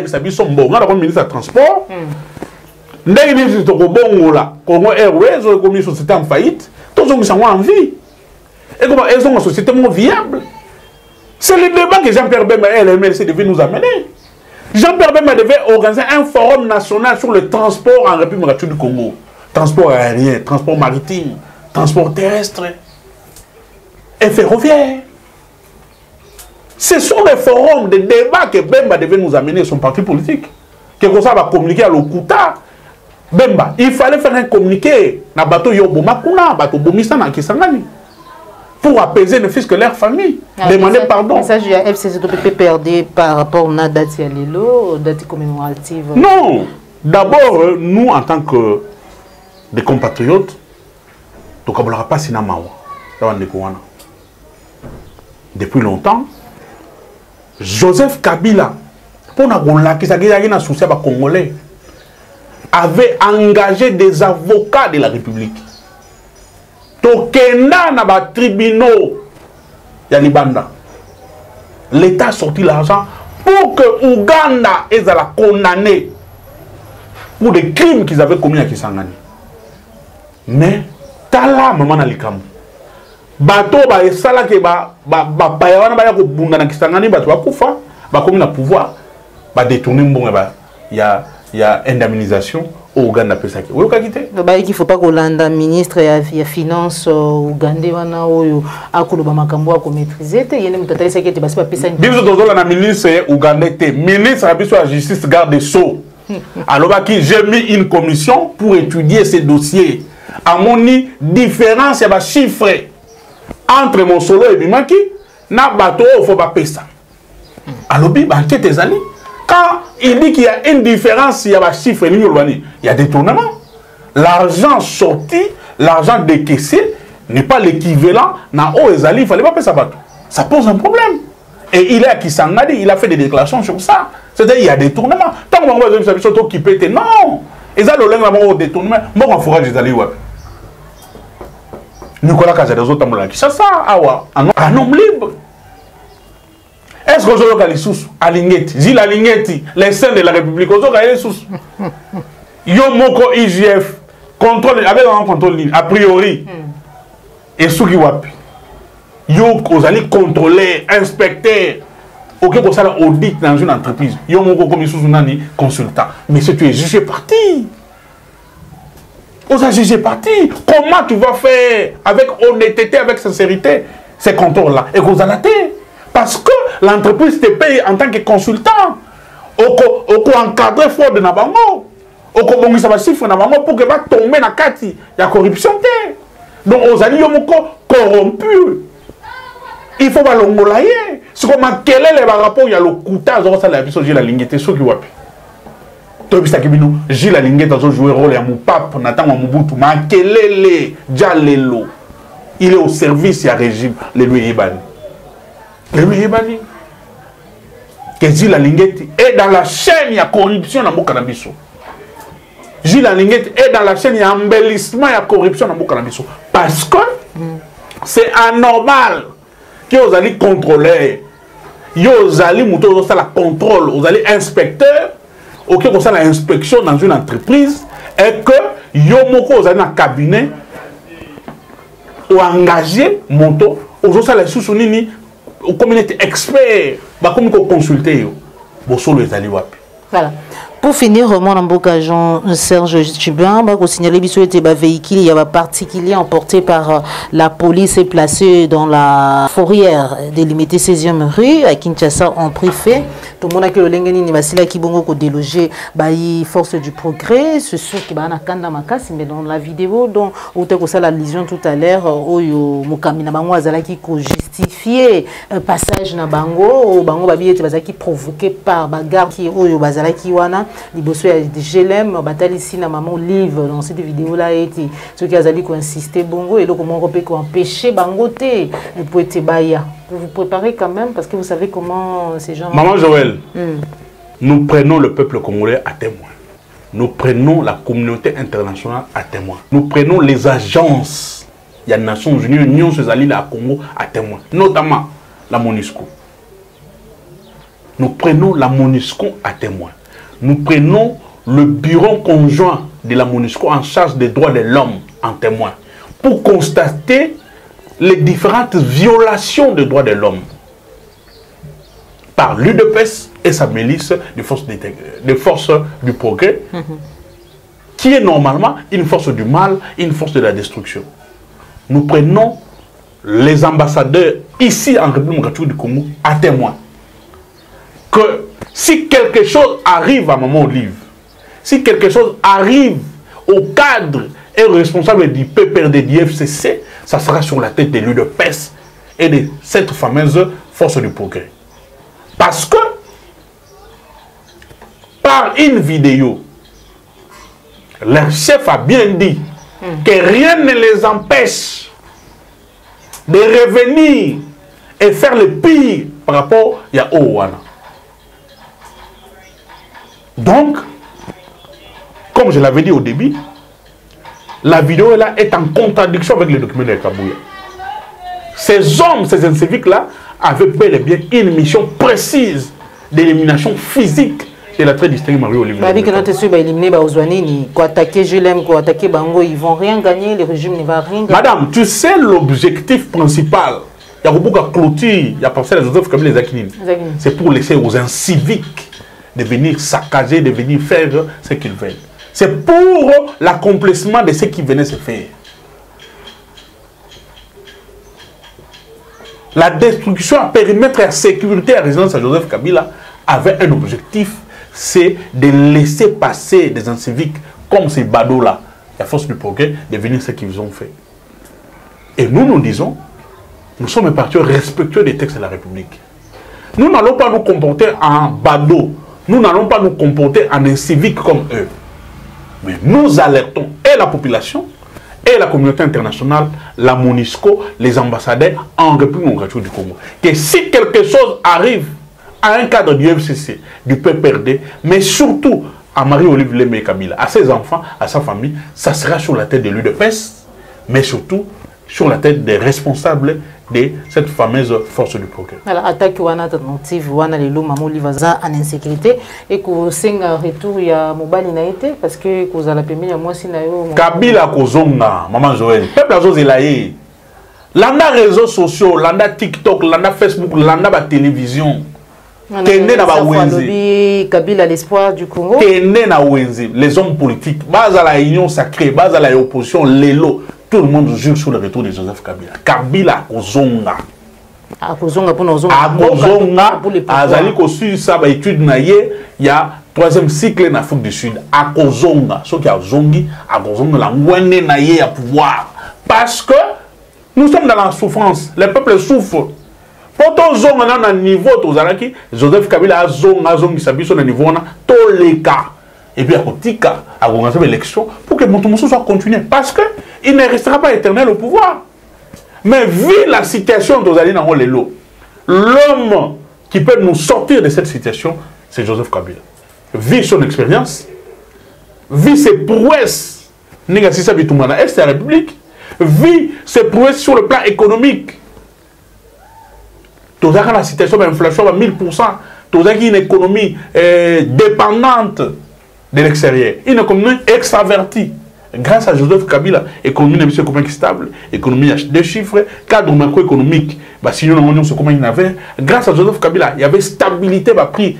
faire son bon. On a le ministre des Transports. Ndenge nini tokobongola Congo Airways comme une société en faillite, tous ont en vie. Et comment elles ont une société moins viable. C'est le débat que Jean-Pierre Bemba et l'MLC devaient nous amener. Jean-Pierre Bemba devait organiser un forum national sur le transport en République du Congo. Transport aérien, transport maritime, transport terrestre et ferroviaire. Ce sont des forums, des débats que Bemba devait nous amener son parti politique. Quelque chose va communiquer à l'Okuta. Bemba, il fallait faire un communiqué na bateau Yobomakuna, bateau Bomisa na Kisangani, pour apaiser ne fût-ce que leur famille, demander pardon. Le message du FCC peut perdre par rapport à date à Lilo, date commémorative. Non, d'abord, nous en tant que des compatriotes, nous ne pas Sinamawa. Depuis longtemps, Joseph Kabila, pour nous souci à Congolais, avait engagé des avocats de la République. Tokenda na ba tribunaux ya Libanda. L'État a sorti l'argent pour que Ouganda ait la condamné pour des crimes qu'ils avaient commis à Kisangani. Mais tala maman na likamu. Bato ba esala ke ba payawana ba ya ko bunda na Kisangani bato ba kufa ba komi na pouvoir ba détourner mbonga ba ya indemnisation au Ouganda pesaki. Oui, il ne faut pas que le ministre ya finance ougandais wana oyo akoloba makambo ko maîtriser te yene mutata esaki te basi ba pesa ni. Biso tozola na ministre ougandais te, ministre abiso la justice garde des sceaux. Alors j'ai mis une commission pour étudier ces dossiers. À mon différence il y a chiffre entre mon solo et Bimaki na bateau il faut pas pesa. Alors bi enquête des amis. Quand il dit qu'il y a une différence, il y a un chiffre, il y a des tournements. L'argent sorti, l'argent décaissé n'est pas l'équivalent. Il ne fallait pas payer ça. Ça pose un problème. Et il est à Kisangani, il a fait des déclarations sur ça. C'est-à-dire qu'il y a des tournements. Tant qu'on va dire qui pète, non. Et ça, le détournement, moi, on fera des alliés. Nicolas Kazadezo Tamoula, qui ça, un homme libre. Est-ce que vous avez les sous à Lingeti, Gilles Alingeti, les saints de la République, vous avez les sous. Yomoko IGF, contrôle, avec un contrôle a priori. Et sous qui wapi. Vous allez contrôler, inspecter. Ok, vous allez audit dans une entreprise. Yomoko comme sous nani consultant. Mais si tu es jugé parti. Vous avez jugé parti. Comment tu vas faire avec honnêteté, avec sincérité ces contrôles-là? Et vous allez parce que l'entreprise te paye en tant que consultant. Oko encadrer fraude na bango. Oko bongisa ba chiffre na bango pour que va tomber na kati ya corruption te. Donc ozali yomoko corrompu. Il faut balongola ye. Ce qu'on m'a quel est le rapport ya lokuta zo ça la biso Gilles Alingeti so ki wapi. To bisa kibino Gilles Alingeti zo jouer rôle ya Mupap na tango Mobutu ma kelele jalelo. Il est au service ya régime le lui ibani. Que Gilles Alingeti est dans la chaîne, il y a corruption dans le cannabis. Gilles Alingeti est dans la chaîne, il y a embellissement, il y a corruption dans le cannabis. Parce que c'est anormal que vous allez contrôler, vous allez la contrôle, vous allez inspecteur, ok, vous allez l'inspection dans une entreprise, et que vous allez dans un cabinet, ou engagé, moto, vous allez sous-souligner. Au communauté expert, comme consulter, voilà. Pour finir, mon embauche Jean-Serge Tchubin, je signaler que le véhicule il y a particulier emporté par la police et placé dans la fourrière délimitée 16e rue à Kinshasa en préfet. Tout le monde a que le Lengeni Nibasila qui bongo ko délogé by force du progrès, ce sont qui ba na kanda makasi mais dans la vidéo dont on te ça la lision tout à l'heure oyo mukamina bango azala qui ko justifier un passage na bango bango babiye te bazaki provoqué par bagarre qui oyo bazala qui wana liboso ya GLM batali ici na maman livre dans cette vidéo là été ceux qui azali ko insister bongo et donc comment on peut empêcher bango te pour être baya. Vous vous préparez quand même parce que vous savez comment ces gens... Maman Joël, nous prenons le peuple congolais à témoin. Nous prenons la communauté internationale à témoin. Nous prenons les agences, il y a les Nations Unies, l'Union sociale à Congo à témoin. Notamment la MONUSCO. Nous prenons la MONUSCO à témoin. Nous prenons le bureau conjoint de la MONUSCO en charge des droits de l'homme en témoin pour constater les différentes violations des droits de l'homme par l'UDPS et sa milice des forces du progrès, qui est normalement une force du mal, une force de la destruction. Nous prenons les ambassadeurs ici en République démocratique du Congo à témoin que si quelque chose arrive à Maman Olive, si quelque chose arrive au cadre et au responsable du PPRD du FCC, ça sera sur la tête de l'UDPS et de cette fameuse force du progrès. Parce que par une vidéo, leur chef a bien dit que rien ne les empêche de revenir et faire le pire par rapport à Owana. Donc, comme je l'avais dit au début, la vidéo là est en contradiction avec les documents de Kabouya. Ces hommes, ces inciviques-là, avaient bel et bien une mission précise d'élimination physique de la très distinguée Marie-Olive. Ils vont rien gagner, le régime ne va rien gagner. Madame, tu sais l'objectif principal, il y a beaucoup de clôture, il y a pensé à Joseph Kabila et Zakinine. C'est pour laisser aux inciviques de venir saccager, de venir faire ce qu'ils veulent. C'est pour l'accomplissement de ce qui venait se faire. La destruction à périmètre et à sécurité à résidence à Joseph Kabila avait un objectif, c'est de laisser passer des inciviques comme ces badauds-là, la force du progrès, de venir ce qu'ils ont fait. Et nous, nous disons, nous sommes un parti respectueux des textes de la République. Nous n'allons pas nous comporter en badauds, nous n'allons pas nous comporter en inciviques comme eux. Mais nous alertons et la population et la communauté internationale, la MONUSCO, les ambassadeurs en République démocratique du Congo, que si quelque chose arrive à un cadre du FCC, du PPRD, mais surtout à Marie-Olive Lemé Kabila, à ses enfants, à sa famille, ça sera sur la tête de l'UDPS, mais surtout sur la tête des responsables de cette fameuse force du progrès. Alors, attaque wana alternative wana lelo Maman Olive aza en insécurité et que senga retour ya mobali na été parce que kozala pembeni ya mwasi na yo Kabila kozonga Maman Joël peuple azozela ye landa réseaux sociaux landa TikTok landa Facebook landa ba télévision kende na ba wenzi Kabila l'espoir du Congo kende na wenzi les hommes politiques baza la union sacrée baza la opposition lelo. Tout le monde jure sur le retour de Joseph Kabila. Kabila Kozonga. Kozonga pour nos Kozonga. Azali Kosu sa ba étude na ye ya troisième cycle en Afrique du Sud. Kozonga. Ce qui a zongi, Kozonga la ngwene na ye à pouvoir. Parce que nous sommes dans la souffrance. Le peuple souffre. Pour zonga na un niveau tozalaki Joseph Kabila a zongi sabiso na niveau na tous les cas. Et puis à Kotika, à organiser l'élection pour que Montomoso soit continué. Parce que il ne restera pas éternel au pouvoir. Mais vu la situation d'Ozalina Lelo, l'homme qui peut nous sortir de cette situation, c'est Joseph Kabila. Vu son expérience, vu ses prouesses, Négassissa Bitumana, Est de la République, vu ses prouesses sur le plan économique. Tozaka la situation d'inflation à 1000%, Tozaka une économie dépendante de l'extérieur, une économie extravertie. Grâce à Joseph Kabila, l'économie n'est pas stable, l'économie a des chiffres, cadre macroéconomique, sinon on se comment il avait. Grâce à Joseph Kabila, il y avait stabilité à prix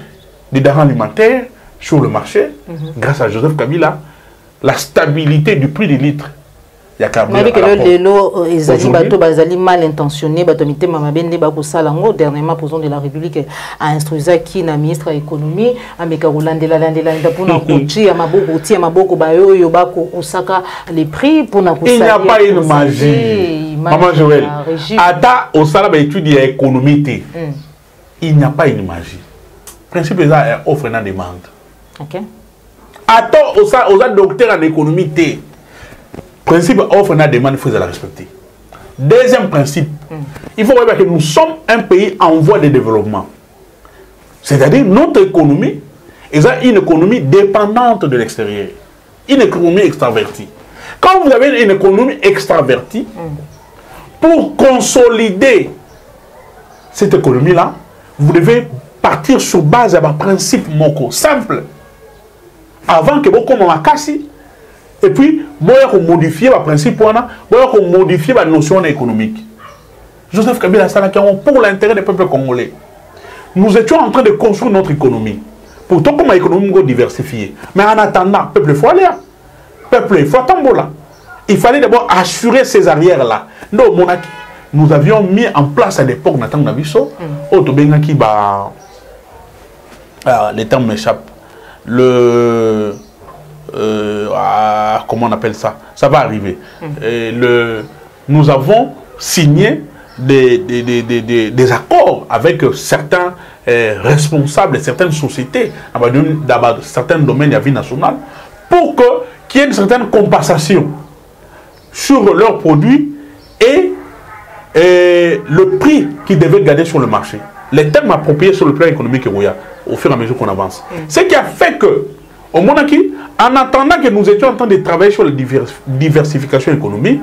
des denrées alimentaires sur le marché. Grâce à Joseph Kabila, la stabilité du prix des litres. Il y a Kabila. Les mal intentionnés, dernièrement, président de la République a instruit qui est ministre de l'économie, les prix pour il n'y a pas une magie. Maman Joël, Ata au salaire étude économique, il n'y a pas une magie. Le principe est offre et demande. Ata au salaire docteur en économie. Principe offre et demande, il faut la respecter. Deuxième principe, il faut voir que nous sommes un pays en voie de développement. C'est-à-dire notre économie est une économie dépendante de l'extérieur. Une économie extravertie. Quand vous avez une économie extravertie, pour consolider cette économie-là, vous devez partir sur base d'un principe moko simple. Avant que vous comme Makassi, Et puis, il faut modifier le principe, il faut modifier la notion économique. Joseph Kabila Salakamo, pour l'intérêt des peuples congolais, nous étions en train de construire notre économie. Pourtant, comme l'économie est diversifiée. Mais en attendant, le peuple, il faut aller. Le peuple, il faut attendre là. Il fallait d'abord assurer ces arrières-là. Nous avions mis en place à l'époque, Nathan Nabiso, les termes m'échappent. Comment on appelle ça? Ça va arriver. Nous avons signé des accords avec certains responsables de certaines sociétés, dans certains domaines de la vie nationale, pour qu'il y ait une certaine compensation sur leurs produits et le prix qu'ils devaient garder sur le marché. Les termes appropriés sur le plan économique au fur et à mesure qu'on avance. Ce qui a fait que, au Monaki, en attendant que nous étions en train de travailler sur la diversification économique,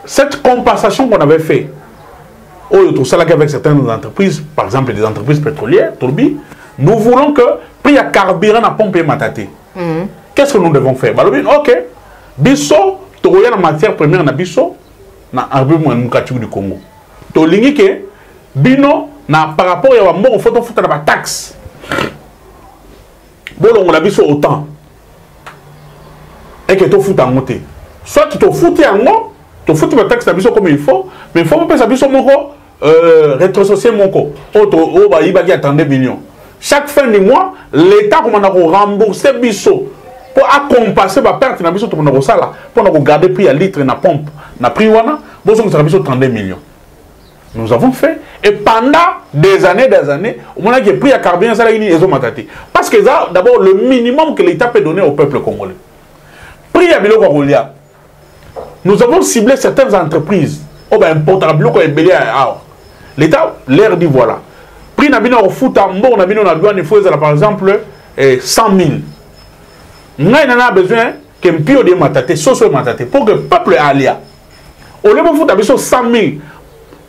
cette compensation qu'on avait fait, avec certaines entreprises, par exemple des entreprises pétrolières, nous voulons que prix à carburant à pompe et mataté. Qu'est-ce que nous devons faire? Ok, biso, tu la matière première na biso, na arbumo du Congo. Tu lingi que bino na par rapport à mon photo la taxe. Bon, on a biso autant. Et que tu fous en monter. Soit tu te fous en haut, tu fous la taxe na biso comme il faut, mais il faut pas biso mon rétrocesser mon co. Il va attendre millions. Chaque fin du mois, l'État commande à rembourser biso pour compenser la perte na biso pour garder prix à litre na pompe na prix wana, bon ça biso 32 millions. Nous avons fait et pendant des années, on a pris à carburant ça parce que d'abord le minimum que l'État peut donner au peuple congolais. Prix à bilo Congolais. Nous avons ciblé certaines entreprises. Oh ben important bilo ko ebelé l'État leur dit voilà. Prix na bino au foot en bon na bino na douane il faut par exemple 100 000. Nous avons besoin que mpio de mataté soso mataté pour que le peuple aille. Au lieu de foot à 100 000.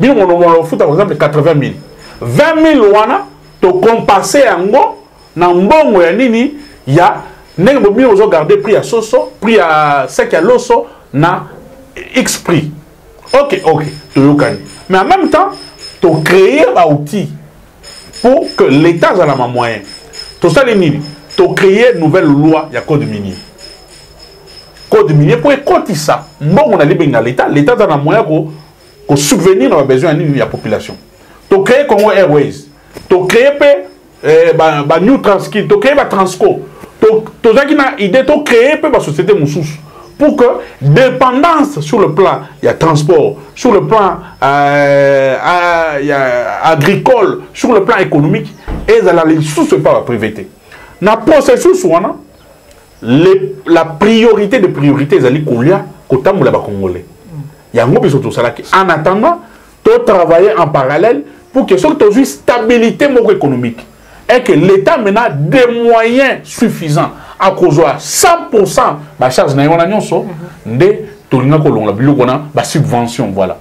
On fout par exemple 80 000. 20 000 wana, tu compenses en gros, dans le bon nini, il y a nous garder prix à soso, prix à sec à l'osso, na X prix. Ok, mais en même temps, tu crées un outil pour que l'État ait la moyen. Tout ça, tu crées une nouvelle loi, il y a code minier. Code minier pour écouter ça. Bon, on a l'État, l'État a la moyen pour subvenir aux besoins de la population. Tu crées Congo Airways, tu crées New Transkid, tu crées Transco, tu as une idée de créer la société Moussous pour que dépendance sur le plan il y a transport, sur le plan agricole, sur le plan économique, et la ressource pas la privée. Dans le processus, la priorité de priorité, c'est qu'il y a Congolais. En attendant, tu travailler en parallèle pour que ce soit une stabilité économique et que l'État maintenant des moyens suffisants à cause de 100% la charge de la subvention. Voilà.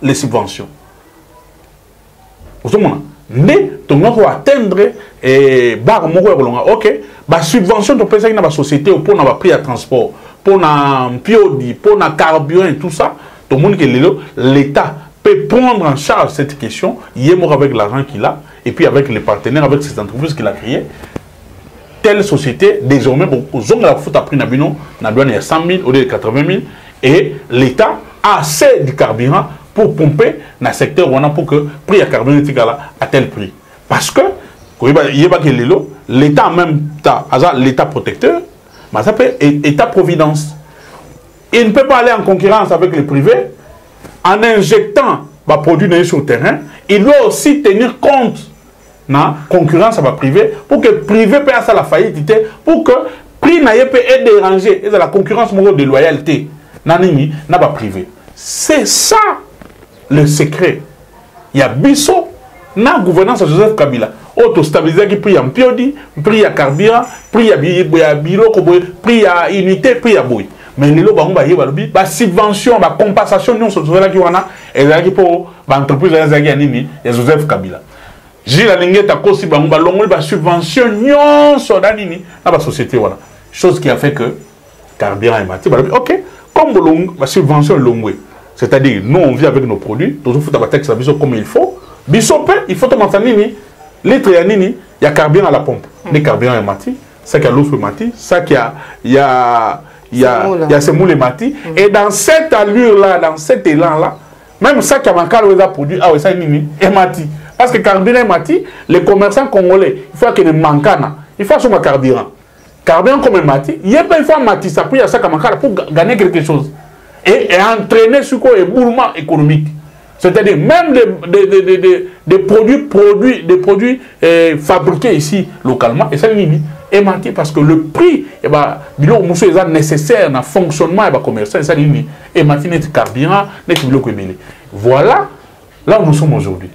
Les subventions. Mais tu dois atteindre ok, la subvention de la société pour la prix à transport, pour la piodi, pour la carburant et tout ça, tout le monde que l'État peut prendre en charge cette question, il est mort avec l'argent qu'il a, et puis avec les partenaires, avec ces entreprises qu'il a créées. Telle société, désormais, ils ont la faute à prix Nabino, il y a 100 000 au lieu de 80 000, et l'État a assez de carburant pour pomper dans le secteur pour que le prix à carburant est à tel prix. Parce que, l'État en même temps, l'État protecteur, mais ça peut être État-providence. Il ne peut pas aller en concurrence avec les privés en injectant des produits sur le terrain. Il doit aussi tenir compte de la concurrence avec le privé pour que le privé passe à la faillite, pour que le prix n'a pas été dérangé et la concurrence de loyauté n'a pas privé. C'est ça le secret. Il y a Bisso, dans la gouvernance de Joseph Kabila. Auto-stabiliser qui prix en piodi, prix à carburant, prix à bureau, prix à unité, prix à bouille. Mais les lots la subvention, la compensation, nous sommes là qui et là qui pour l'entreprise et Joseph Kabila. J'ai la ligne de aussi la subvention, nous sommes dans la société. Chose qui a fait que carburant et mati. Ok, comme la subvention longue, c'est-à-dire nous on vit avec nos produits, toujours faut avoir texte comme il faut. Bisopé, il faut te maintenir litre il y a carburant à la pompe, les carburants et mati, ça qui a l'eau mati, ça qui il y a semoule et mati. Et dans cette allure-là, dans cet élan-là, même ça qui a manqué à produit, ah oui, ça est mati. Parce que carburant et mati, les commerçants congolais, il faut qu'ils manquent, il faut son carburant. Carburant comme mati, il faut un mati, ça peut ça qui a manqué pour gagner quelque chose. Et entraîner sur quoi éboulement économique. C'est-à-dire même des produits fabriqués ici localement, et ça est menti parce que le prix est nécessaire dans le fonctionnement et le commerçant, ça est menti net carburant, net biloko. Voilà là où nous sommes aujourd'hui.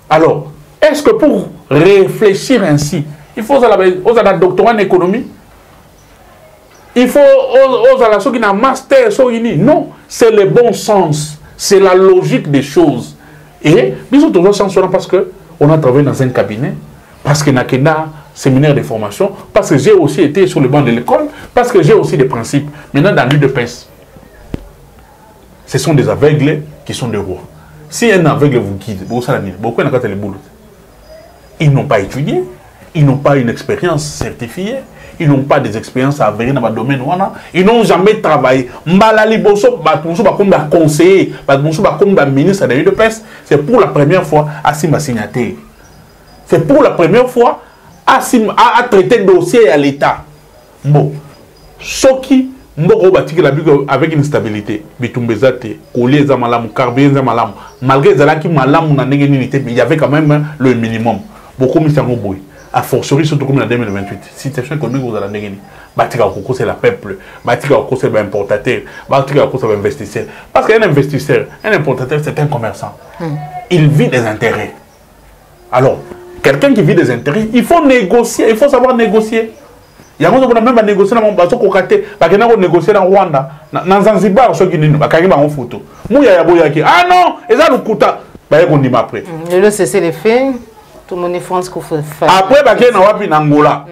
Alors, est-ce que pour réfléchir ainsi, il faut un doctorat en économie? Il faut ceux qui ont un master, non, c'est le bon sens. C'est la logique des choses. Et nous sommes toujours censurés parce qu'on a travaillé dans un cabinet, parce qu'il y a un séminaire de formation, parce que j'ai aussi été sur le banc de l'école, parce que j'ai aussi des principes. Maintenant, dans l'UDPS, ce sont des aveugles qui sont des rois. Si un aveugle vous guide, beaucoup de ils n'ont pas étudié, ils n'ont pas une expérience certifiée, ils n'ont pas des expériences avérées dans le domaine. Ils n'ont jamais travaillé. Mbalali Bosso, comme conseiller, comme ministre de l'UDPS, c'est pour la première fois à signataire. C'est pour la première fois à traiter le dossier à l'État. Bon, ce qui avec une stabilité, malgré il y avait quand même le minimum. Beaucoup mis en bout. A fortiori, surtout comme en 2028. Situation économique, vous allez gagner. C'est le peuple, c'est l'importateur, c'est l'investisseur. Parce qu'un investisseur, un importateur, c'est un commerçant. Il vit des intérêts. Alors, quelqu'un qui vit des intérêts, il faut négocier, il faut savoir négocier. Il y a même à négocier dans mon bateau, il y a négocier dans Rwanda, dans Zanzibar, ceux qui nous ont photo. Ah non, et ça nous coûte. Après. Le cessez les faits. Tout le monde est France qu'il faut faire. Après, il y a un Angola.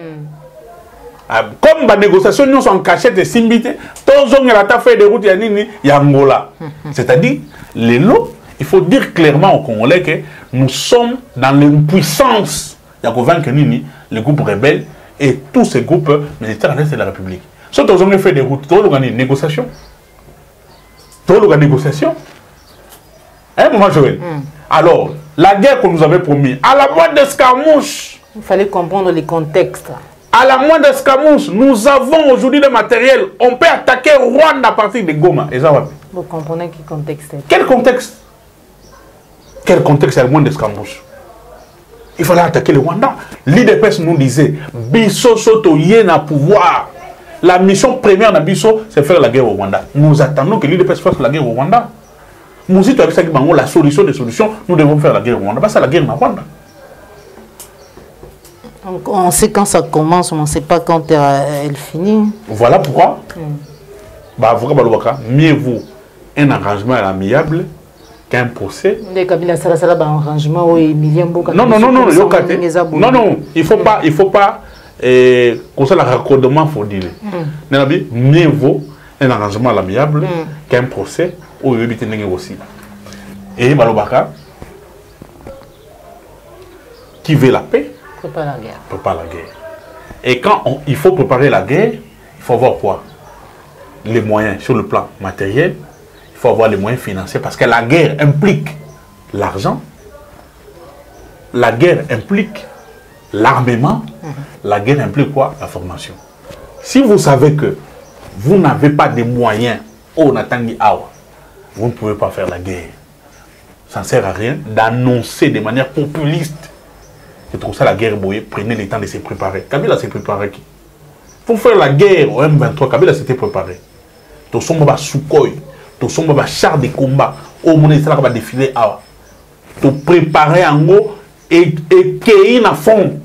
Comme les négociations nous sont cachées de Simbité, tous ont fait des routes, il y a Angola. C'est-à-dire, les lots, il faut dire clairement aux Congolais que nous sommes dans l'impuissance. Il y a convaincre les groupes rebelles et tous ces groupes militaires à l'est de la République. Si tous ont fait des routes, tous ont une négociation. Tous ont une négociation. Hein, maman Joël? Alors, la guerre qu'on nous avait promis, à la moindre escarmouche. Il fallait comprendre les contextes. À la moindre escarmouche, nous avons aujourd'hui le matériel. On peut attaquer Rwanda à partir de Goma. Et ça va. Vous comprenez quel contexte? Quel contexte? Quel contexte à la moindre escarmouche? Il fallait attaquer le Rwanda. L'IDPS nous disait, Bisso Soto Yena pouvoir. La mission première de Bisso, c'est faire la guerre au Rwanda. Nous attendons que l'IDPS fasse la guerre au Rwanda. Nous dit avec ça la solution des solutions, nous devons faire la guerre au Rwanda. Pas ça la guerre au Rwanda. On sait quand ça commence, on ne sait pas quand elle finit. Voilà pourquoi. Mieux vaut un arrangement amiable qu'un procès. Les Kabila Salasala un arrangement où Emilien Boka. Non, il faut pas comme ça le raccordement faut dire. Mieux vaut un arrangement amiable qu'un procès où il y a aussi. Et Balobaka, qui veut la paix, prépare la guerre. Prépare la guerre. Et quand il faut préparer la guerre, il faut avoir quoi? Les moyens sur le plan matériel, il faut avoir les moyens financiers parce que la guerre implique l'argent, la guerre implique l'armement, la guerre implique quoi? La formation. Si vous savez que vous n'avez pas de moyens, vous ne pouvez pas faire la guerre. Ça ne sert à rien d'annoncer de manière populiste. C'est pour ça la guerre, prenez le temps de se préparer. Kabila s'est préparé. Pour faire la guerre au M23, Kabila s'était préparé. Tout son baba Sukhoi, tout son baba char de combat, au monde il va défiler à tout préparer en haut et qu'il à fond.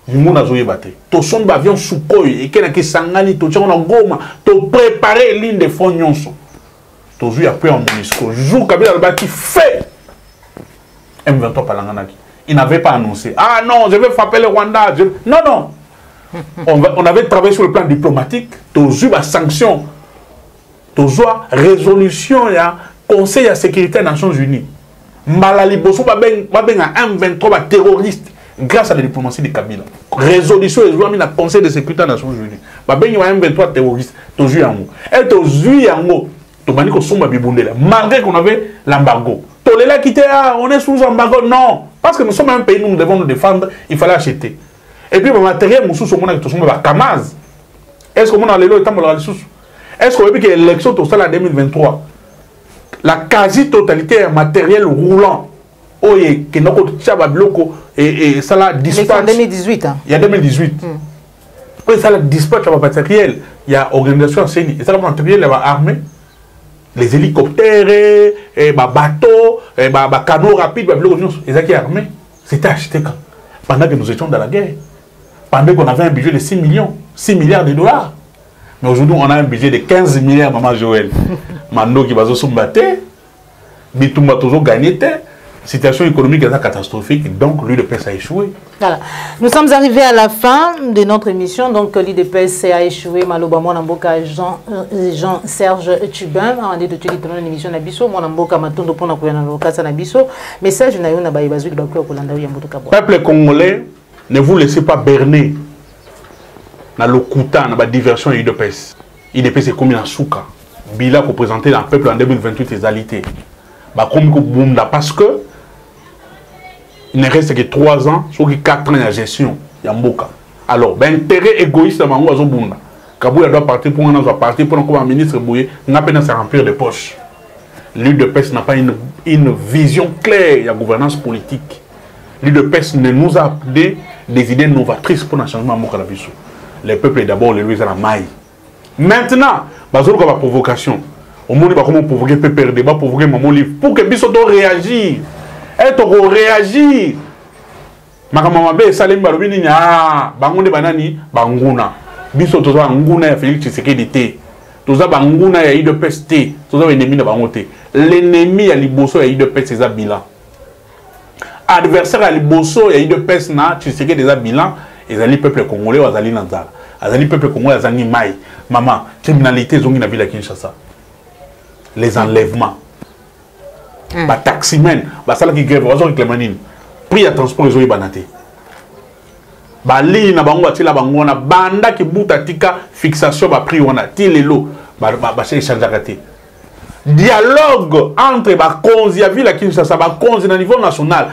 Nous avons battu. Tout son baba avion Sukhoi et qu'il a qui sangani, tout son goma, tout préparer ligne de fond nyonso. Tout joué après en Monisco. Jour Kabila le bâti fait. M23 Palanganaki. Il n'avait pas annoncé. Ah non, je vais frapper le Rwanda. Non, non. On avait travaillé sur le plan diplomatique, toujours la sanction, toujours résolution, il y a Conseil de sécurité des Nations Unies. Malali Bosso va bien un M23 terroriste grâce à la diplomatie de Kabila. Résolution et joué dans le Conseil de sécurité des Nations Unies. Va bien un M23 terroriste, toujours en haut. Et toujours en haut, malgré qu'on avait l'embargo. Tolela qui était on est sous embargo, non. Parce que nous sommes un pays, nous devons nous défendre, il fallait acheter. Et puis le matériel, nous sommes en Kamaz. Est-ce qu'on a l'élo et est-ce qu'on a vu que l'élection en 2023, la quasi-totalité est matériel roulant. Et ça la dispatch. En 2018. Il y a 2018. Et ça la dispatch à matériel. Il y a organisation CENI. Et ça le matériel est armé. Les hélicoptères, les bateaux, les canaux rapides, les acquis armés. C'était acheté quand? Pendant que nous étions dans la guerre. Pendant qu'on avait un budget de 6 milliards de dollars. Mais aujourd'hui, on a un budget de 15 milliards, Maman Joël. Mando qui va se battre, Bitumba toujours gagné. Situation économique est catastrophique, donc l'UDPS a échoué. Voilà. Nous sommes arrivés à la fin de notre émission, donc l'UDPS a échoué. Maloba Mwanamboka Jean-Serge Tubin, on a dit de tuer l'émission Nabiso, Mwanamboka Matondo pour la Nabiso. Message Nayouna Baïbazou, Peuple congolais, ne vous laissez pas berner dans le Kouta, dans la diversion de l'UDPS. L'UDPS est comme un souka. Bila pour présenter dans le peuple en 2028 les alités. Parce que il ne reste que 3 ans, sur 4 ans de gestion. Alors, l'intérêt égoïste de Mango Azobunda. Kabouya doit partir pour un ministre Bouye, n'a pas à remplir les poches. L'UDPS n'a pas une vision claire de la gouvernance politique. L'UDPS ne nous a donné des idées novatrices pour le changement de Mokalabiso. Le peuple est d'abord le Louis à la maille. Maintenant, il y a une provocation. Au monde, il va comment provoquer PPRD, va provoquer mon livre pour que Biso doit réagir. Et on réagir. Makamamabe, Salem Balobini, Bangonde Banani, Banguna. Biso toza Nguna, Félix Tshisekedi. Toza Banguna, il y a eu de peste. Toza l'ennemi de Bangote. L'ennemi à Liboso, il y a eu de peste, c'est bilan. Adversaire à Liboso, il y a eu de peste, Tshisekedi des bilan. Et les peuple congolais, Azali Nazar. Les peuple congolais, Azali Maï. Maman, criminalité, Zongi na ville à Kinshasa. Les enlèvements. Les taximens, les salles qui grèvent, les réclamanines. Prix à transport, les banaté. Les lignes, les bango, les bango, les banda qui bouta tika fixation, les prix, les lots, les échanges à rater. Dialogue entre les cons, la ville à Kinshasa, les cons au niveau national,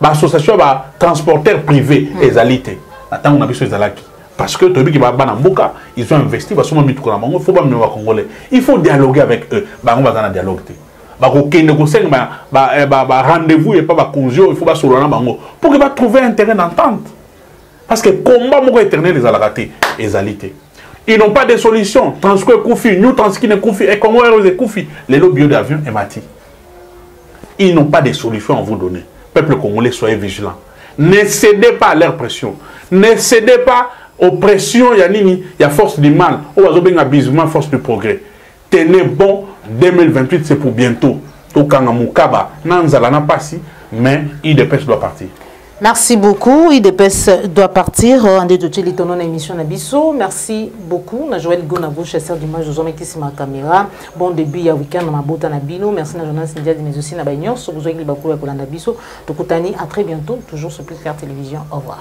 l'association des transporteurs privés, les alités. Attends, on a vu ce Zalaki. Parce que ils ont investi, il faut dialoguer avec eux. Rendez-vous et pas il faut pour qu'ils trouver un terrain d'entente. Parce que combat éternel les alaratés et alités. Ils n'ont pas de solution. Transco Koufi, nous Transkine Koufi, et Congo et Koufi, les lobbies d'avion et Mati. Ils n'ont pas de solution à vous donner. Peuple congolais, soyez vigilants. Ne cédez pas à leur pression. Ne cédez pas aux pressions, il y a force du mal, il force du progrès. Tenez bon, 2028 c'est pour bientôt. Mais IDPS doit partir. Merci beaucoup. IDPS doit partir. En émission Nabiso. Merci beaucoup. Joël Gonavo, chasseur d'image, aux hommes qui sont ma caméra. Bon début, il y a week-end, ma bota Nabino. Merci à journaliste Nidia, mais aussi à Bagnon. Sur vous, à très bientôt, toujours sur Plus Clair Télévision. Au revoir.